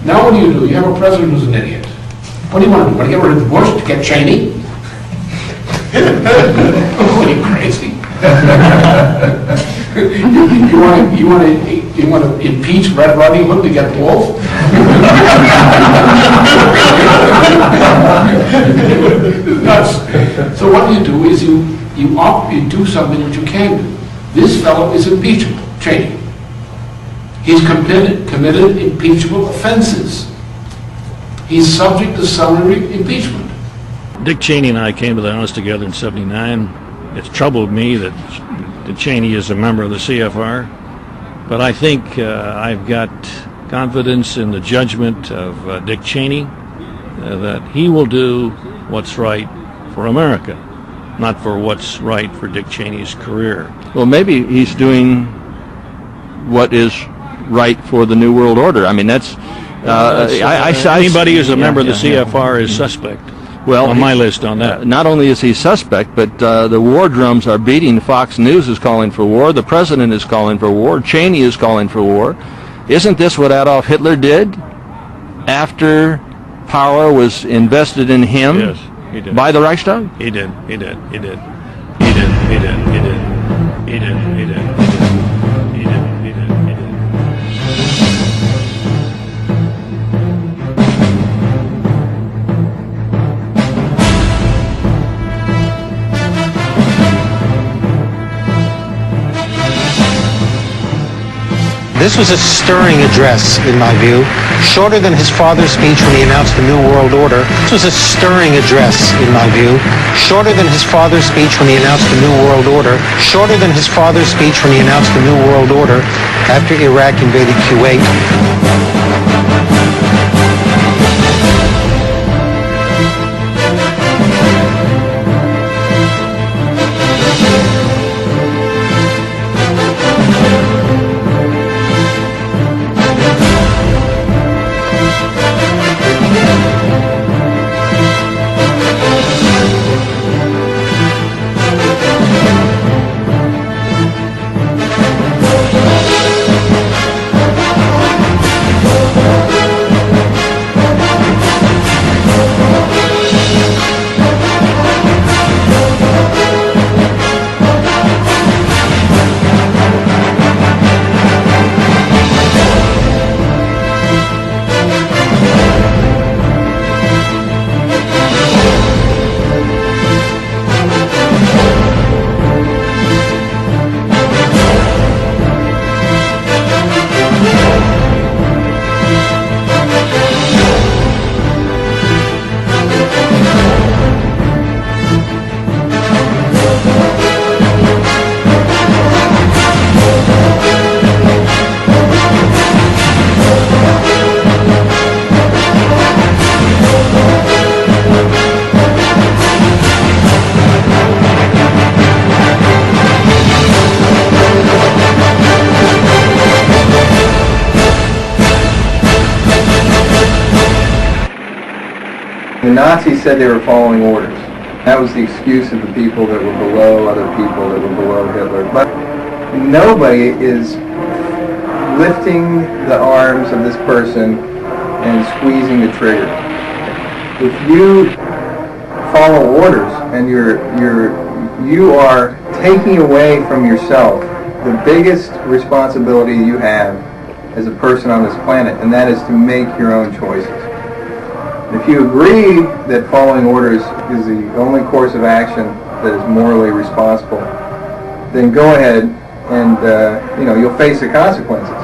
Now what do? You have a president who's an idiot. What do you want to do? Want to get rid of Bush to get Cheney? Are you crazy? you want You want to impeach Red Riding Hood to get both? Nuts. So what you do is you do something which you can do. This fellow is impeachable, Cheney. He's committed impeachable offenses. He's subject to summary impeachment. Dick Cheney and I came to the House together in '79. It's troubled me that Cheney is a member of the CFR, but I think I've got confidence in the judgment of Dick Cheney that he will do what's right for America, not for what's right for Dick Cheney's career. Well, maybe he's doing what is right for the New World Order. I mean, that's... anybody who's a member of the CFR is suspect. Well, on my list on that. Not only is he suspect, but the war drums are beating. Fox News is calling for war. The president is calling for war. Cheney is calling for war. Isn't this what Adolf Hitler did after power was invested in him? Yes, he did. By the Reichstag? He did. He did. He did. He did. He did. He did. He did. He did. He did. He did. He did. This was a stirring address, in my view, shorter than his father's speech when he announced the New World Order. This was a stirring address, in my view, shorter than his father's speech when he announced the New World Order, shorter than his father's speech when he announced the New World Order after Iraq invaded Kuwait. The Nazis said they were following orders. That was the excuse of the people that were below other people that were below Hitler. But nobody is lifting the arms of this person and squeezing the trigger. If you follow orders and you are taking away from yourself the biggest responsibility you have as a person on this planet, and that is to make your own choices. If you agree that following orders is the only course of action that is morally responsible, then go ahead and you'll face the consequences.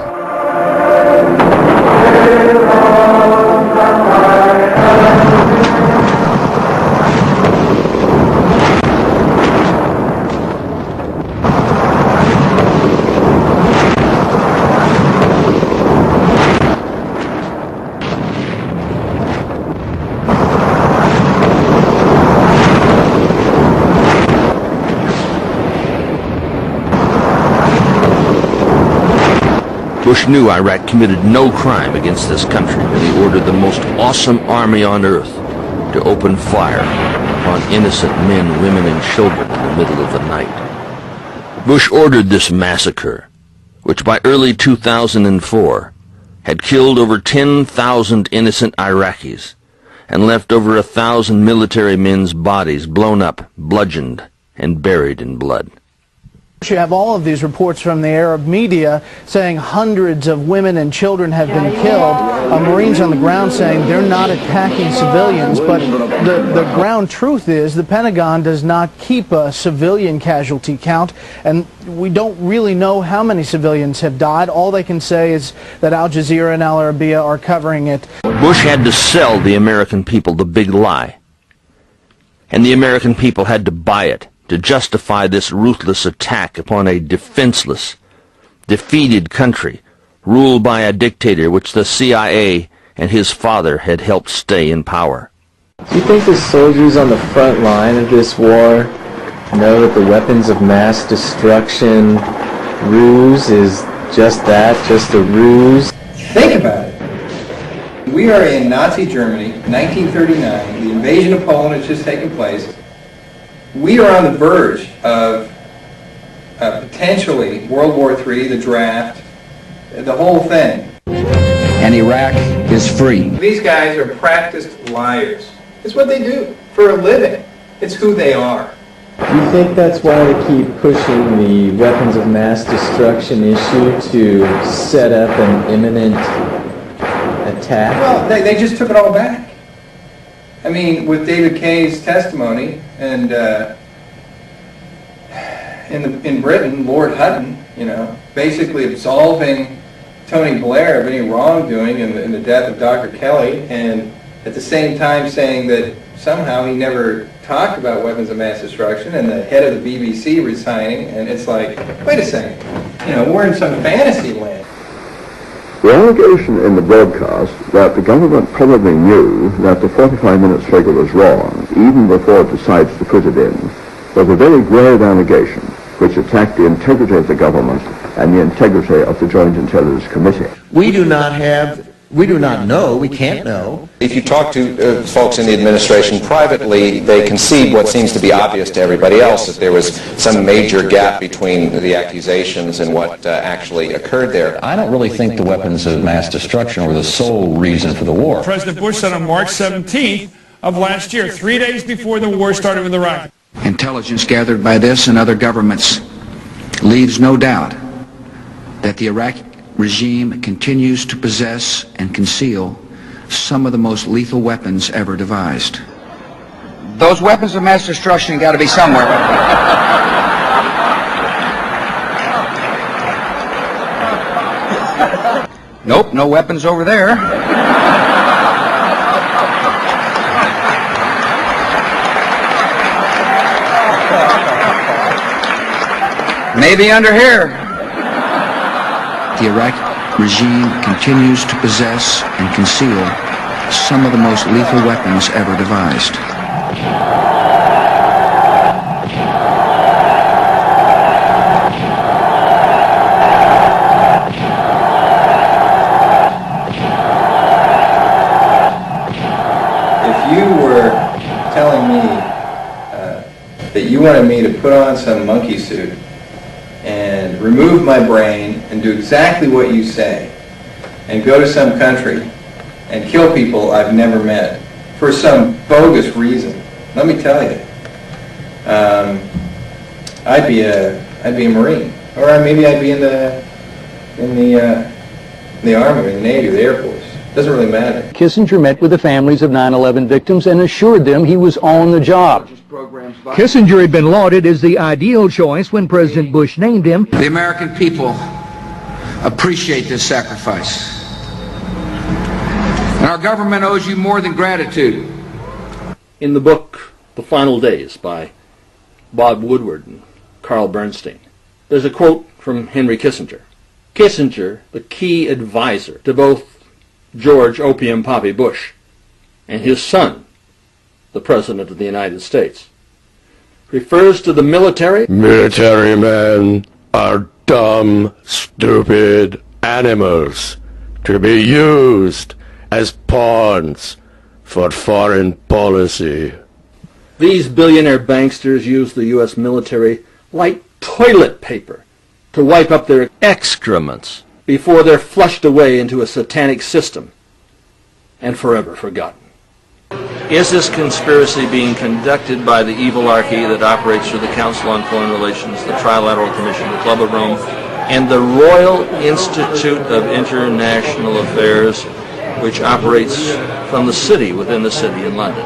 Bush knew Iraq committed no crime against this country when he ordered the most awesome army on earth to open fire upon innocent men, women, and children in the middle of the night. Bush ordered this massacre, which by early 2004 had killed over 10,000 innocent Iraqis and left over 1,000 military men's bodies blown up, bludgeoned, and buried in blood. You have all of these reports from the Arab media saying hundreds of women and children have been killed. Marines on the ground saying they're not attacking civilians, but the ground truth is the Pentagon does not keep a civilian casualty count, and we don't really know how many civilians have died. All they can say is that Al Jazeera and Al Arabiya are covering it. Bush had to sell the American people the big lie, and the American people had to buy it to justify this ruthless attack upon a defenseless, defeated country ruled by a dictator which the CIA and his father had helped stay in power. Do you think the soldiers on the front line of this war know that the weapons of mass destruction ruse is just that, just a ruse? Think about it. We are in Nazi Germany, 1939. The invasion of Poland has just taken place. We are on the verge of potentially World War III, the draft, the whole thing. And Iraq is free. These guys are practiced liars. It's what they do for a living. It's who they are. Do you think that's why they keep pushing the weapons of mass destruction issue to set up an imminent attack? Well, they just took it all back. I mean, with David Kaye's testimony, and in Britain, Lord Hutton, basically absolving Tony Blair of any wrongdoing in the death of Dr. Kelly, and at the same time saying that somehow he never talked about weapons of mass destruction, and the head of the BBC resigning, and it's like, wait a second, we're in some fantasy land. The allegation in the broadcast that the government probably knew that the 45-minute figure was wrong, even before it decides to put it in, was a very grave allegation which attacked the integrity of the government and the integrity of the Joint Intelligence Committee. We do not know, we can't know. If you talk to folks in the administration privately, they concede what seems to be obvious to everybody else, that there was some major gap between the accusations and what actually occurred there. I don't really think the weapons of mass destruction were the sole reason for the war. President Bush said on March 17th of last year, 3 days before the war started with Iraq. Intelligence gathered by this and other governments leaves no doubt that the Iraqi regime continues to possess and conceal some of the most lethal weapons ever devised. Those weapons of mass destruction got to be somewhere. Nope, no weapons over there. Maybe under here. The Iraqi regime continues to possess and conceal some of the most lethal weapons ever devised. If you were telling me that you wanted me to put on some monkey suit and remove my brain and do exactly what you say and go to some country and kill people I've never met for some bogus reason, let me tell you, I'd be a Marine, or maybe I'd be in the Army or the Navy or the Air Force. Doesn't really matter. Kissinger met with the families of 9/11 victims and assured them he was on the job. Kissinger had been lauded as the ideal choice when President Bush named him. The American people appreciate this sacrifice. And our government owes you more than gratitude. In the book The Final Days by Bob Woodward and Carl Bernstein, there's a quote from Henry Kissinger. Kissinger, the key advisor to both George Opium Poppy Bush and his son, the President of the United States, refers to the military. Military men are dumb, stupid animals to be used as pawns for foreign policy. These billionaire banksters use the U.S. military like toilet paper to wipe up their excrements before they're flushed away into a satanic system and forever forgotten. Is this conspiracy being conducted by the evilarchy that operates through the Council on Foreign Relations, the Trilateral Commission, the Club of Rome, and the Royal Institute of International Affairs, which operates from the city, within the city in London?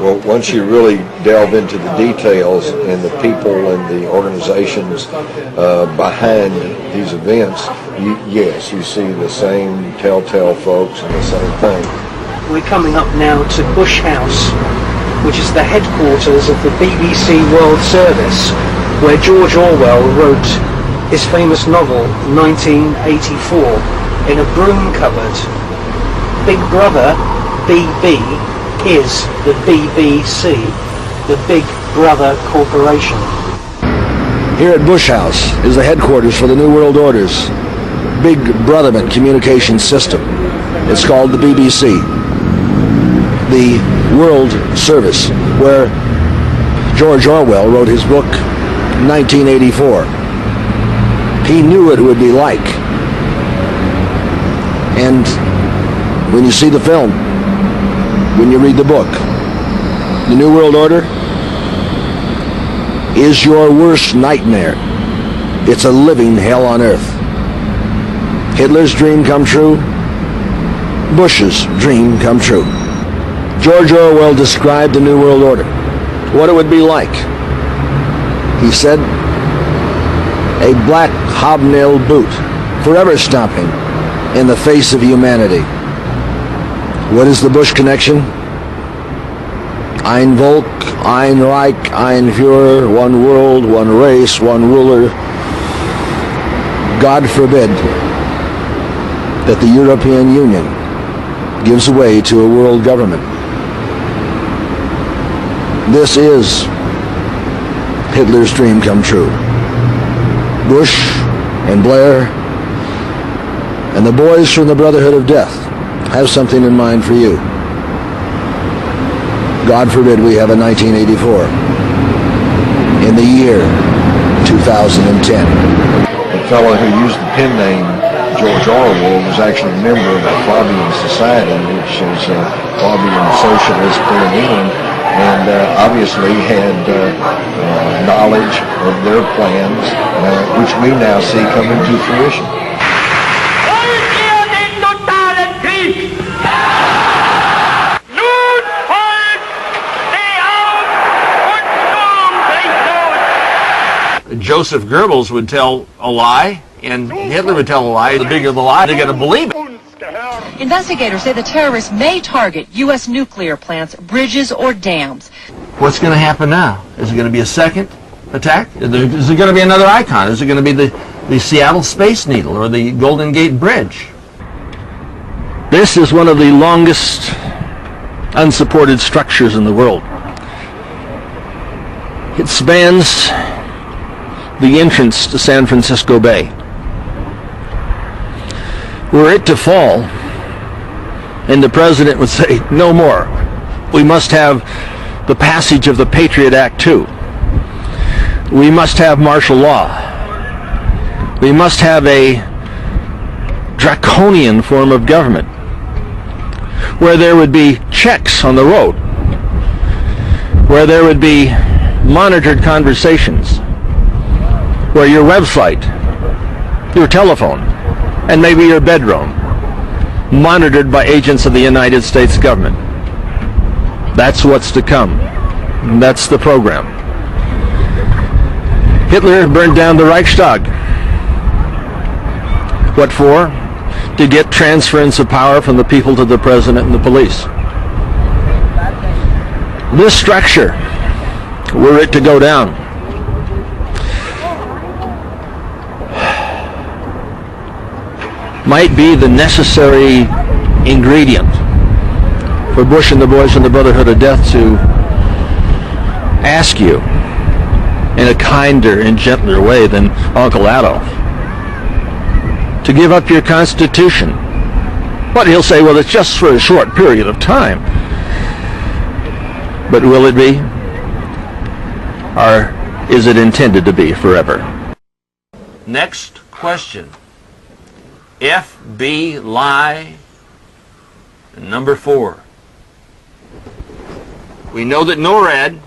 Well, once you really delve into the details and the people and the organizations behind these events, yes, you see the same telltale folks and the same thing. We're coming up now to Bush House, which is the headquarters of the BBC World Service, where George Orwell wrote his famous novel 1984 in a broom cupboard. Big Brother, BB, is the BBC, the Big Brother Corporation. Here at Bush House is the headquarters for the New World Order's Big Brotherment communication system. It's called the BBC, the World Service, where George Orwell wrote his book 1984. He knew what it would be like. And when you see the film, when you read the book, the New World Order is your worst nightmare. It's a living hell on earth. Hitler's dream come true, Bush's dream come true. George Orwell described the New World Order, what it would be like. He said, a black hobnail boot, forever stomping in the face of humanity. What is the Bush connection? Ein Volk, ein Reich, ein Führer, one world, one race, one ruler. God forbid that the European Union gives way to a world government. This is Hitler's dream come true. Bush and Blair and the boys from the Brotherhood of Death have something in mind for you. God forbid we have a 1984 in the year 2010. The fellow who used the pen name George Orwell was actually a member of the Fabian Society, which is a Fabian socialist there in England, and obviously had knowledge of their plans, which we now see coming to fruition. Joseph Goebbels would tell a lie, and Hitler would tell a lie. The bigger the lie, they're going to believe it. Investigators say the terrorists may target U.S. nuclear plants, bridges, or dams. What's going to happen now? Is it going to be a second attack? Is it going to be another icon? Is it going to be the Seattle Space Needle or the Golden Gate Bridge? This is one of the longest unsupported structures in the world. It spans the entrance to San Francisco Bay. Were it to fall, and the president would say, no more, we must have the passage of the Patriot Act too. We must have martial law. We must have a draconian form of government where there would be checks on the road, where there would be monitored conversations, where your website, your telephone, and maybe your bedroom, monitored by agents of the United States government. That's what's to come. That's the program. Hitler burned down the Reichstag. What for? To get transference of power from the people to the president and the police. This structure, were it to go down, might be the necessary ingredient for Bush and the boys from the Brotherhood of Death to ask you in a kinder and gentler way than Uncle Adolf to give up your Constitution. But he'll say, well, it's just for a short period of time. But will it be? Or is it intended to be forever? Next question. FB lie. And number 4. We know that NORAD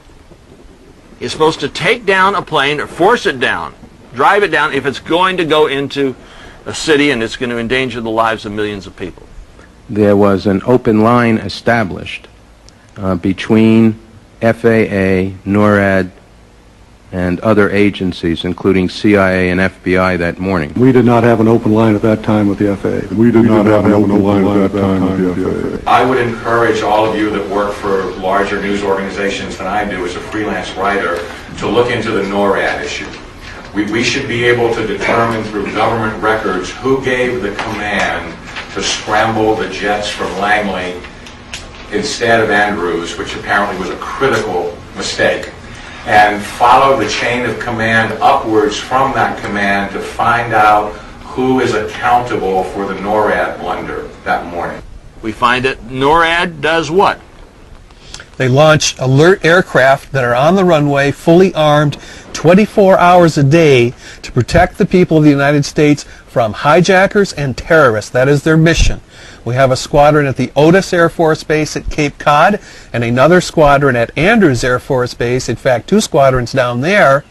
is supposed to take down a plane or force it down, drive it down if it's going to go into a city and it's going to endanger the lives of millions of people. There was an open line established between FAA, NORAD, and other agencies, including CIA and FBI, that morning. We did not have an open line at that time with the FAA. We did not have an open line at that time with the FAA. I would encourage all of you that work for larger news organizations than I do as a freelance writer to look into the NORAD issue. We should be able to determine through government records who gave the command to scramble the jets from Langley instead of Andrews, which apparently was a critical mistake, and follow the chain of command upwards from that command to find out who is accountable for the NORAD blunder that morning. We find that NORAD does what? They launch alert aircraft that are on the runway, fully armed, 24 hours a day to protect the people of the United States from hijackers and terrorists. That is their mission. We have a squadron at the Otis Air Force Base at Cape Cod and another squadron at Andrews Air Force Base. In fact, 2 squadrons down there,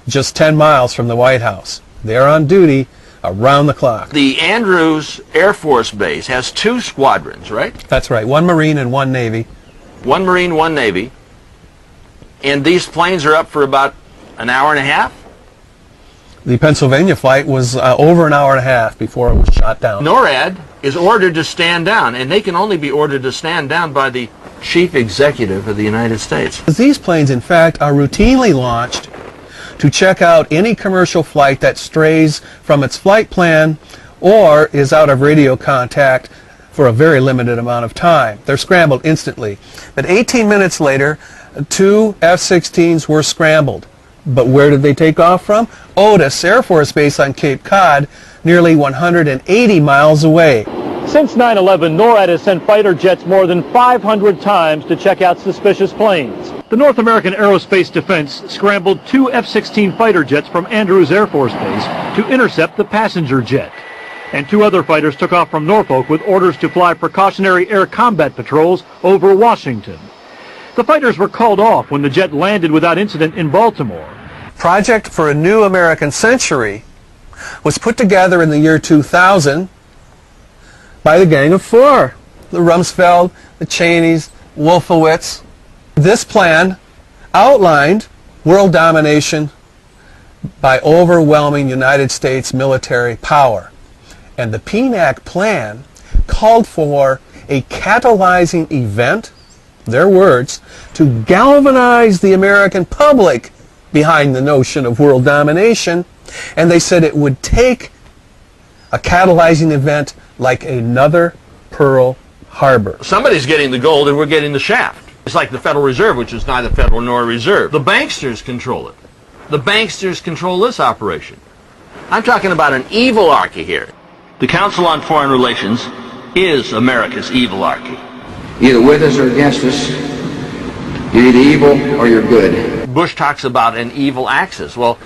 just 10 miles from the White House. They're on duty around the clock. The Andrews Air Force Base has 2 squadrons, right? That's right, 1 Marine and 1 Navy. 1 Marine, 1 Navy. And these planes are up for about an hour and a half? The Pennsylvania flight was over an hour and a half before it was shot down. NORAD is ordered to stand down, and they can only be ordered to stand down by the Chief Executive of the United States. These planes, in fact, are routinely launched to check out any commercial flight that strays from its flight plan or is out of radio contact for a very limited amount of time. They're scrambled instantly. But 18 minutes later, 2 F-16s were scrambled. But where did they take off from? Otis Air Force Base on Cape Cod, nearly 180 miles away. Since 9/11, NORAD has sent fighter jets more than 500 times to check out suspicious planes. The North American Aerospace Defense scrambled 2 F-16 fighter jets from Andrews Air Force Base to intercept the passenger jet. And 2 other fighters took off from Norfolk with orders to fly precautionary air combat patrols over Washington. The fighters were called off when the jet landed without incident in Baltimore. Project for a New American Century was put together in the year 2000 by the Gang of Four, the Rumsfeld, the Cheneys, Wolfowitz. This plan outlined world domination by overwhelming United States military power. And the PNAC plan called for a catalyzing event, their words, to galvanize the American public behind the notion of world domination. And they said it would take a catalyzing event like another Pearl Harbor. Somebody's getting the gold and we're getting the shaft. It's like the Federal Reserve, which is neither federal nor reserve. The banksters control it. The banksters control this operation. I'm talking about an evil archy here. The Council on Foreign Relations is America's evil archy. Either with us or against us, you're either evil or you're good. Bush talks about an evil axis. Well,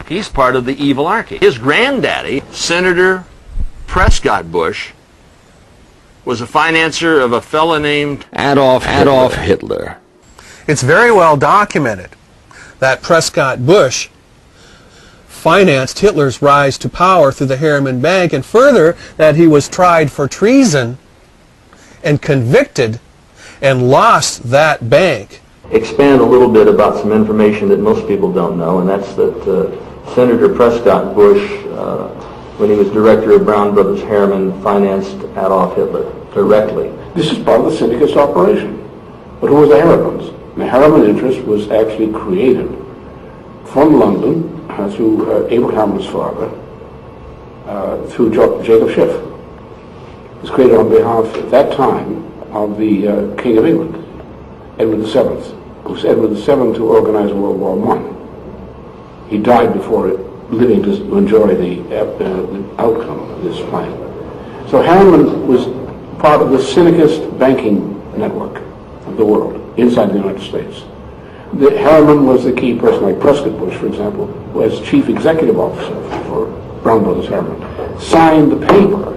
he's part of the evil archy. His granddaddy, Senator Prescott Bush, was a financier of a fellow named Adolf Hitler. It's very well documented that Prescott Bush financed Hitler's rise to power through the Harriman Bank, and further that he was tried for treason and convicted and lost that bank. Expand a little bit about some information that most people don't know, and that's that Senator Prescott Bush, when he was director of Brown Brothers Harriman, financed Adolf Hitler directly. This is part of the syndicate operation. But who was the Harrimans? The Harriman interest was actually created from London through Abraham's father, through Jacob Schiff. It was created on behalf, at that time, of the King of England, Edward VII. It was Edward VII who organized World War I. He died before living to enjoy the outcome of this plan. So Harriman was part of the syndicist banking network of the world, inside the United States. Harriman was the key person, like Prescott Bush, for example, who as chief executive officer for Brown Brothers Harriman, signed the paper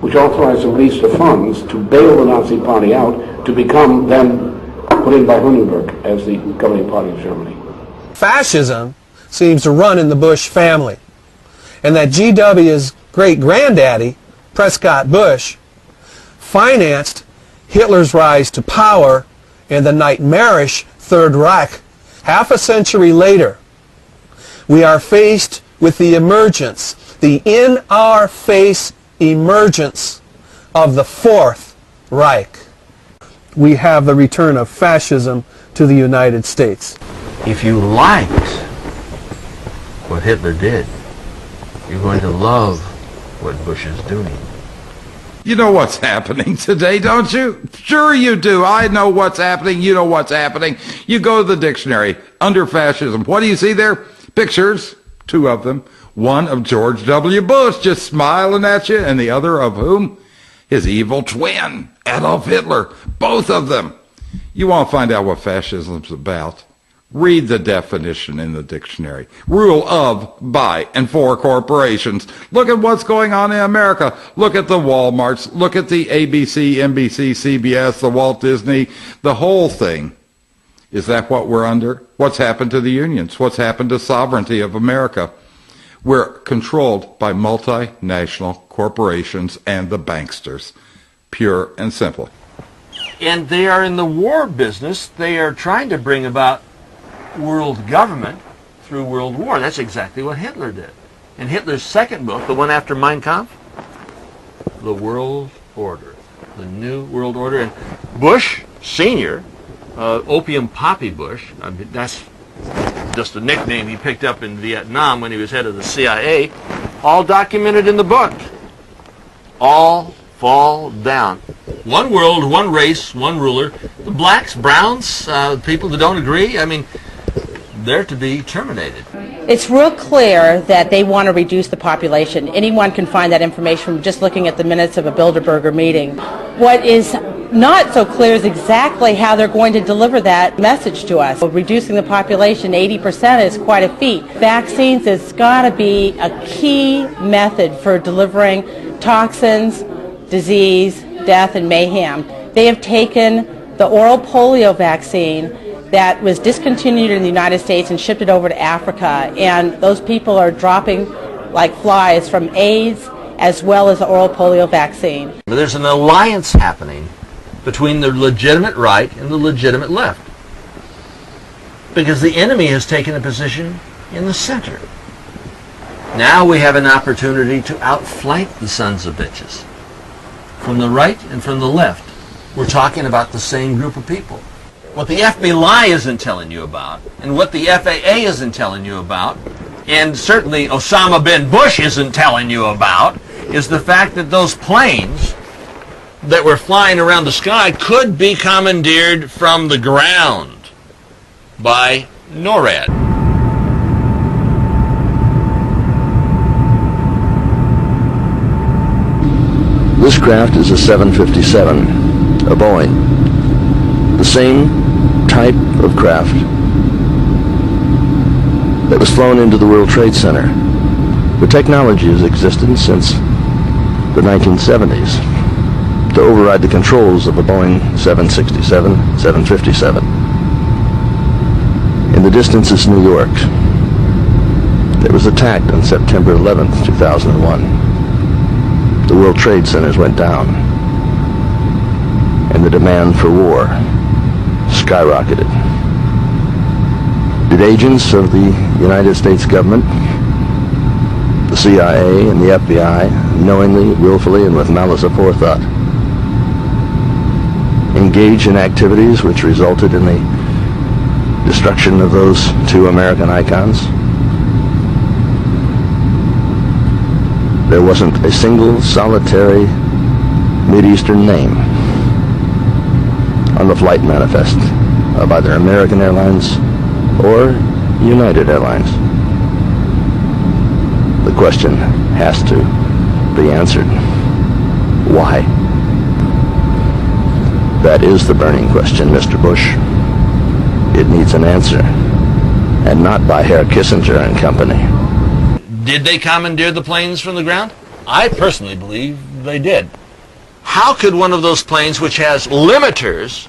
which authorized the release of funds to bail the Nazi Party out to become then put in by Hindenburg as the governing party of Germany. Fascism seems to run in the Bush family, and that GW's great-granddaddy, Prescott Bush, financed Hitler's rise to power and the nightmarish Third Reich. Half a century later, we are faced with the emergence, the in-our-face emergence of the Fourth Reich. We have the return of fascism to the United States. If you liked what Hitler did, you're going to love what Bush is doing. You know what's happening today, don't you? Sure you do. I know what's happening. You know what's happening. You go to the dictionary, under fascism. What do you see there? Pictures, two of them. One of George W. Bush just smiling at you, and the other of whom? His evil twin, Adolf Hitler. Both of them. You want to find out what fascism's about? Read the definition in the dictionary. Rule of, by, and for corporations. Look at what's going on in America. Look at the Walmarts. Look at the ABC, NBC, CBS, the Walt Disney, the whole thing. Is that what we're under? What's happened to the unions? What's happened to sovereignty of America? We're controlled by multinational corporations and the banksters. Pure and simple. And they are in the war business. They are trying to bring about world government through world war. That's exactly what Hitler did. In Hitler's second book, the one after Mein Kampf, the world order, the new world order. And Bush Sr., Opium Poppy Bush, I mean, that's just a nickname he picked up in Vietnam when he was head of the CIA, all documented in the book. All fall down. One world, one race, one ruler. The blacks, browns, people that don't agree, I mean, they're to be terminated. It's real clear that they want to reduce the population. Anyone can find that information from just looking at the minutes of a Bilderberger meeting. What is not so clear is exactly how they're going to deliver that message to us. Reducing the population 80% is quite a feat. Vaccines has got to be a key method for delivering toxins, disease, death, and mayhem. They have taken the oral polio vaccine that was discontinued in the United States and shipped it over to Africa, and those people are dropping like flies from AIDS as well as the oral polio vaccine. There's an alliance happening between the legitimate right and the legitimate left, because the enemy has taken a position in the center. Now we have an opportunity to outflank the sons of bitches. From the right and from the left, we're talking about the same group of people. What the FBI isn't telling you about, and what the FAA isn't telling you about, and certainly Osama bin Bush isn't telling you about, is the fact that those planes that were flying around the sky could be commandeered from the ground by NORAD. This craft is a 757, a Boeing. The same type of craft that was flown into the World Trade Center. The technology has existed since the 1970s to override the controls of a Boeing 767, 757. In the distance is New York. It was attacked on September 11th, 2001. The World Trade Centers went down, and the demand for war skyrocketed. Did agents of the United States government, the CIA and the FBI, knowingly, willfully, and with malice aforethought, engage in activities which resulted in the destruction of those two American icons? There wasn't a single solitary Mideastern name on the flight manifest of either American Airlines or United Airlines. The question has to be answered. Why? That is the burning question, Mr. Bush. It needs an answer, and not by Herr Kissinger and company. Did they commandeer the planes from the ground? I personally believe they did. How could one of those planes, which has limiters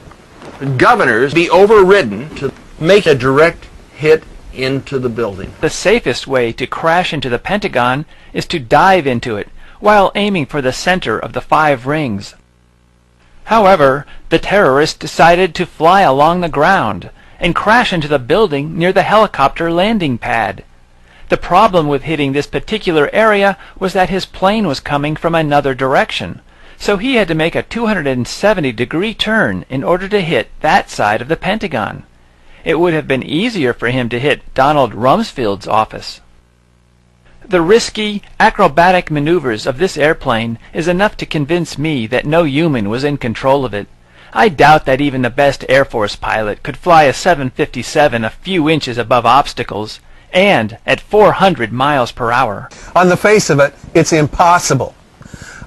governors be overridden to make a direct hit into the building. The safest way to crash into the Pentagon is to dive into it while aiming for the center of the 5 rings. However, the terrorists decided to fly along the ground and crash into the building near the helicopter landing pad. The problem with hitting this particular area was that his plane was coming from another direction, so he had to make a 270-degree turn in order to hit that side of the Pentagon. It would have been easier for him to hit Donald Rumsfeld's office. The risky, acrobatic maneuvers of this airplane is enough to convince me that no human was in control of it. I doubt that even the best Air Force pilot could fly a 757 a few inches above obstacles, and at 400 miles per hour. On the face of it, it's impossible.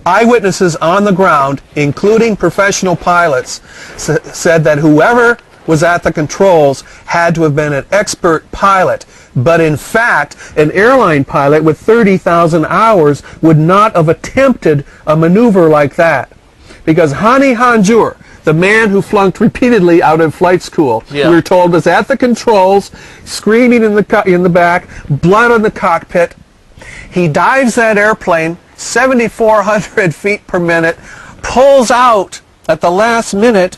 Eyewitnesses on the ground, including professional pilots, said that whoever was at the controls had to have been an expert pilot. But in fact, an airline pilot with 30,000 hours would not have attempted a maneuver like that. Because Hani Hanjour, the man who flunked repeatedly out of flight school, we were told was at the controls, screaming in the back, blood on the cockpit. He dives that airplane 7,400 feet per minute, pulls out at the last minute,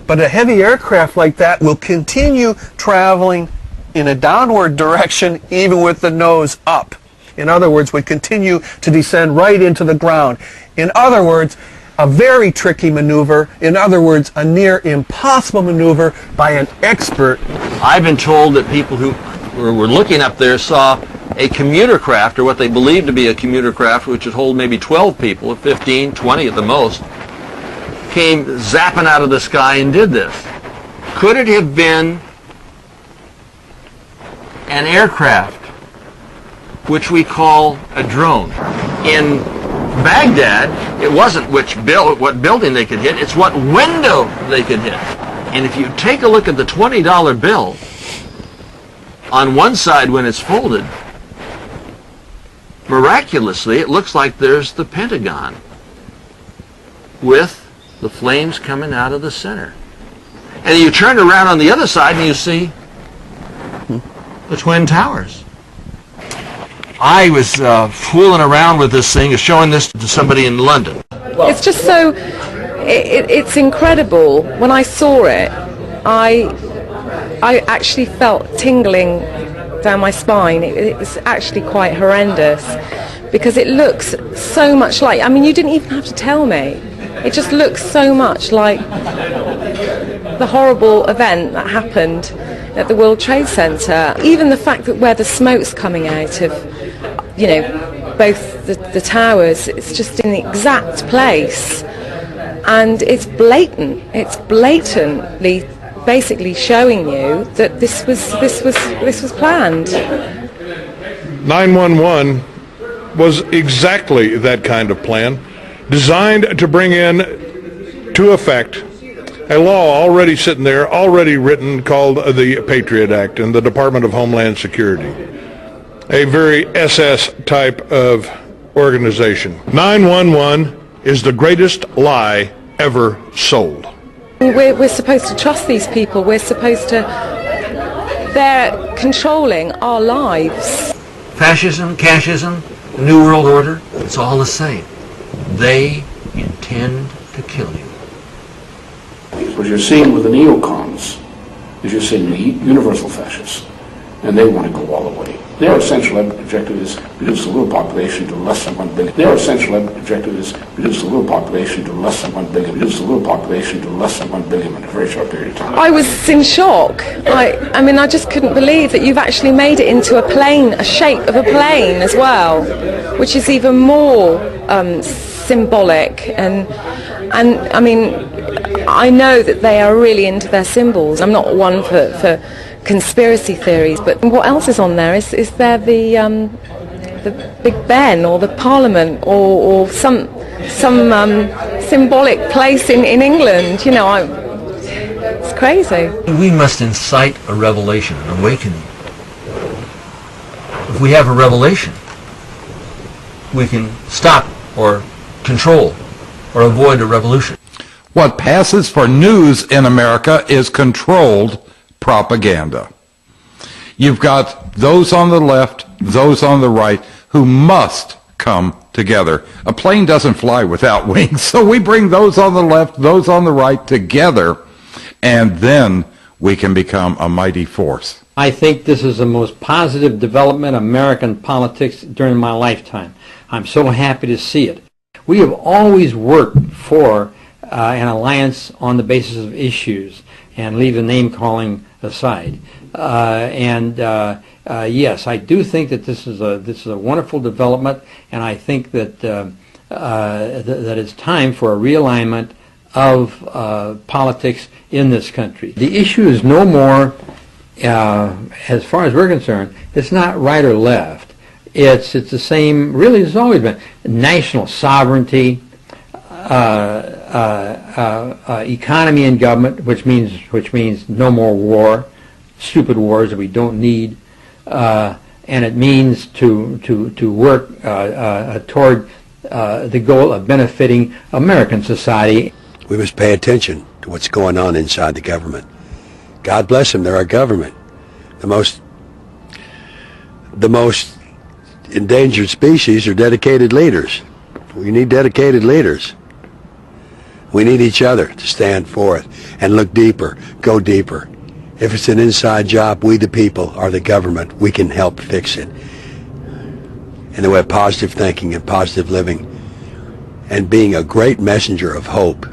but a heavy aircraft like that will continue traveling in a downward direction even with the nose up. In other words, would continue to descend right into the ground. In other words, a very tricky maneuver. In other words, a near impossible maneuver by an expert. I've been told that people who were looking up there saw a commuter craft, or what they believed to be a commuter craft, which would hold maybe 12 people, 15, 20 at the most, came zapping out of the sky and did this. Could it have been an aircraft, which we call a drone? In Baghdad, it wasn't what building they could hit, it's what window they could hit. And if you take a look at the $20 bill, on one side when it's folded, miraculously it looks like there's the Pentagon with the flames coming out of the center. And you turn around on the other side and you see the Twin Towers. I was fooling around with this thing, showing this to somebody in London. It's just so, it's incredible. When I saw it, I actually felt tingling down my spine. It was actually quite horrendous because it looks so much like, I mean, you didn't even have to tell me. It just looks so much like the horrible event that happened at the World Trade Center. Even the fact that where the smoke's coming out of, you know, both the towers, it's just in the exact place, and it's blatant. It's blatantly, basically showing you that this was planned. 911 was exactly that kind of plan, designed to bring in to effect a law already sitting there, already written, called the Patriot Act in the Department of Homeland Security. A very SS type of organization. 911 is the greatest lie ever sold. We're supposed to trust these people. We're supposed to, they're controlling our lives. Fascism, Cashism, the New World Order, it's all the same. They intend to kill you. What you're seeing with the neocons is you're seeing the universal fascists, and they want to go all the way. Their essential objective is reduce the world population to less than 1 billion. Their essential objective is reduce the world population to less than 1 billion. Reduce the world population to less than 1 billion in a very short period of time. I was in shock. I mean, I just couldn't believe that you've actually made it into a plane, a shape of a plane as well, which is even more symbolic. And I mean, I know that they are really into their symbols. I'm not one for conspiracy theories, but what else is on there? Is there the Big Ben or the Parliament or some symbolic place in England? You know, it's crazy. We must incite a revelation, an awakening. If we have a revelation, we can stop or control or avoid a revolution. What passes for news in America is controlled propaganda. You've got those on the left, those on the right, who must come together. A plane doesn't fly without wings, so we bring those on the left, those on the right together, and then we can become a mighty force. I think this is the most positive development in American politics during my lifetime. I'm so happy to see it. We have always worked for an alliance on the basis of issues, and leave the name-calling aside. Yes, I do think that this is a wonderful development, and I think that that it's time for a realignment of politics in this country. The issue is no more, as far as we're concerned, it's not right or left. It's the same, really, it's always been national sovereignty, economy and government, which means no more war, stupid wars that we don't need, and it means to work toward the goal of benefiting American society. We must pay attention to what's going on inside the government. God bless them, they're our government. The most endangered species are dedicated leaders. We need dedicated leaders. We need each other to stand for it and look deeper, go deeper. If it's an inside job, we the people are the government. We can help fix it. In the way of positive thinking and positive living and being a great messenger of hope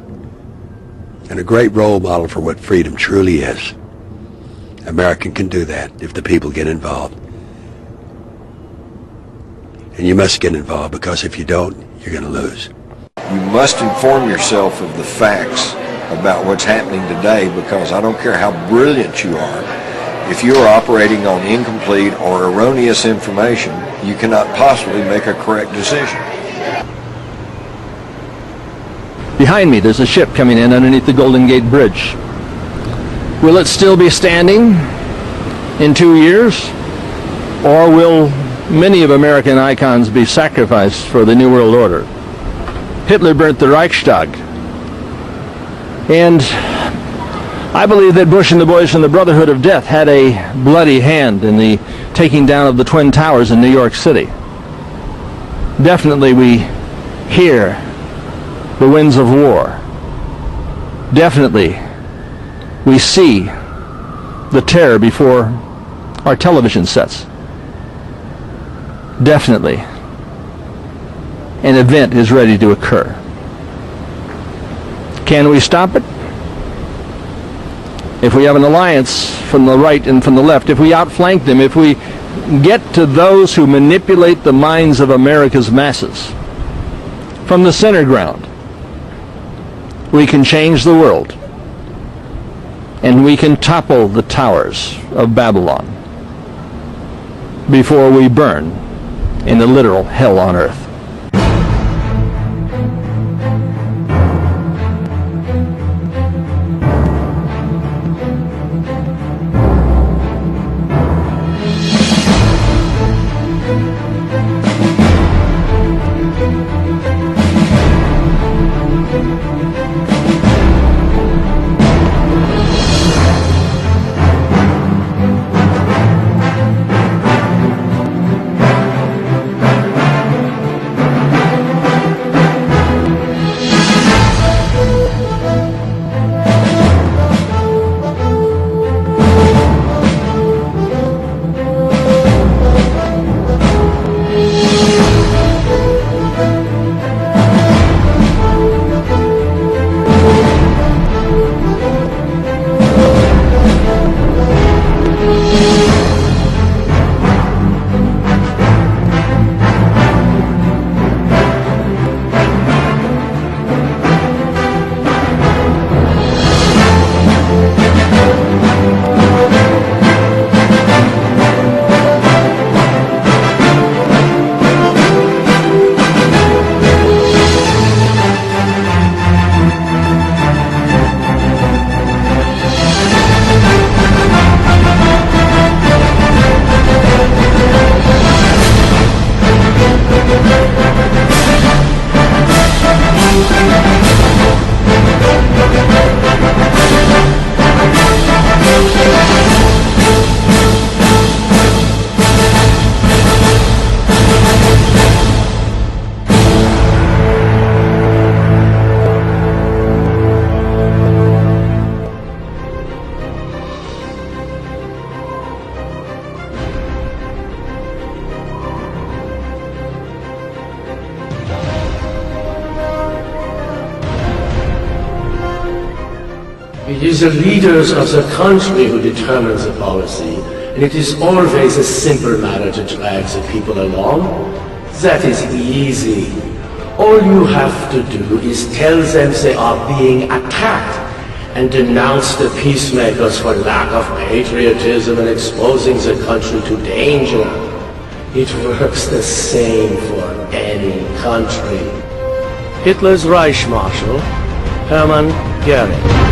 and a great role model for what freedom truly is. America can do that if the people get involved. And you must get involved, because if you don't, you're going to lose. You must inform yourself of the facts about what's happening today, because I don't care how brilliant you are, if you're operating on incomplete or erroneous information, you cannot possibly make a correct decision. Behind me, there's a ship coming in underneath the Golden Gate Bridge. Will it still be standing in 2 years? Or will many of American icons be sacrificed for the New World Order? Hitler burnt the Reichstag. And I believe that Bush and the boys from the Brotherhood of Death had a bloody hand in the taking down of the Twin Towers in New York City. Definitely we hear the winds of war. Definitely we see the terror before our television sets. Definitely an event is ready to occur. Can we stop it? If we have an alliance from the right and from the left, if we outflank them, if we get to those who manipulate the minds of America's masses from the center ground, we can change the world, and we can topple the towers of Babylon before we burn in the literal hell on earth. It is the leaders of the country who determine the policy, and it is always a simple matter to drag the people along. That is easy. All you have to do is tell them they are being attacked and denounce the peacemakers for lack of patriotism and exposing the country to danger. It works the same for any country. Hitler's Reich Marshal, Hermann Göring.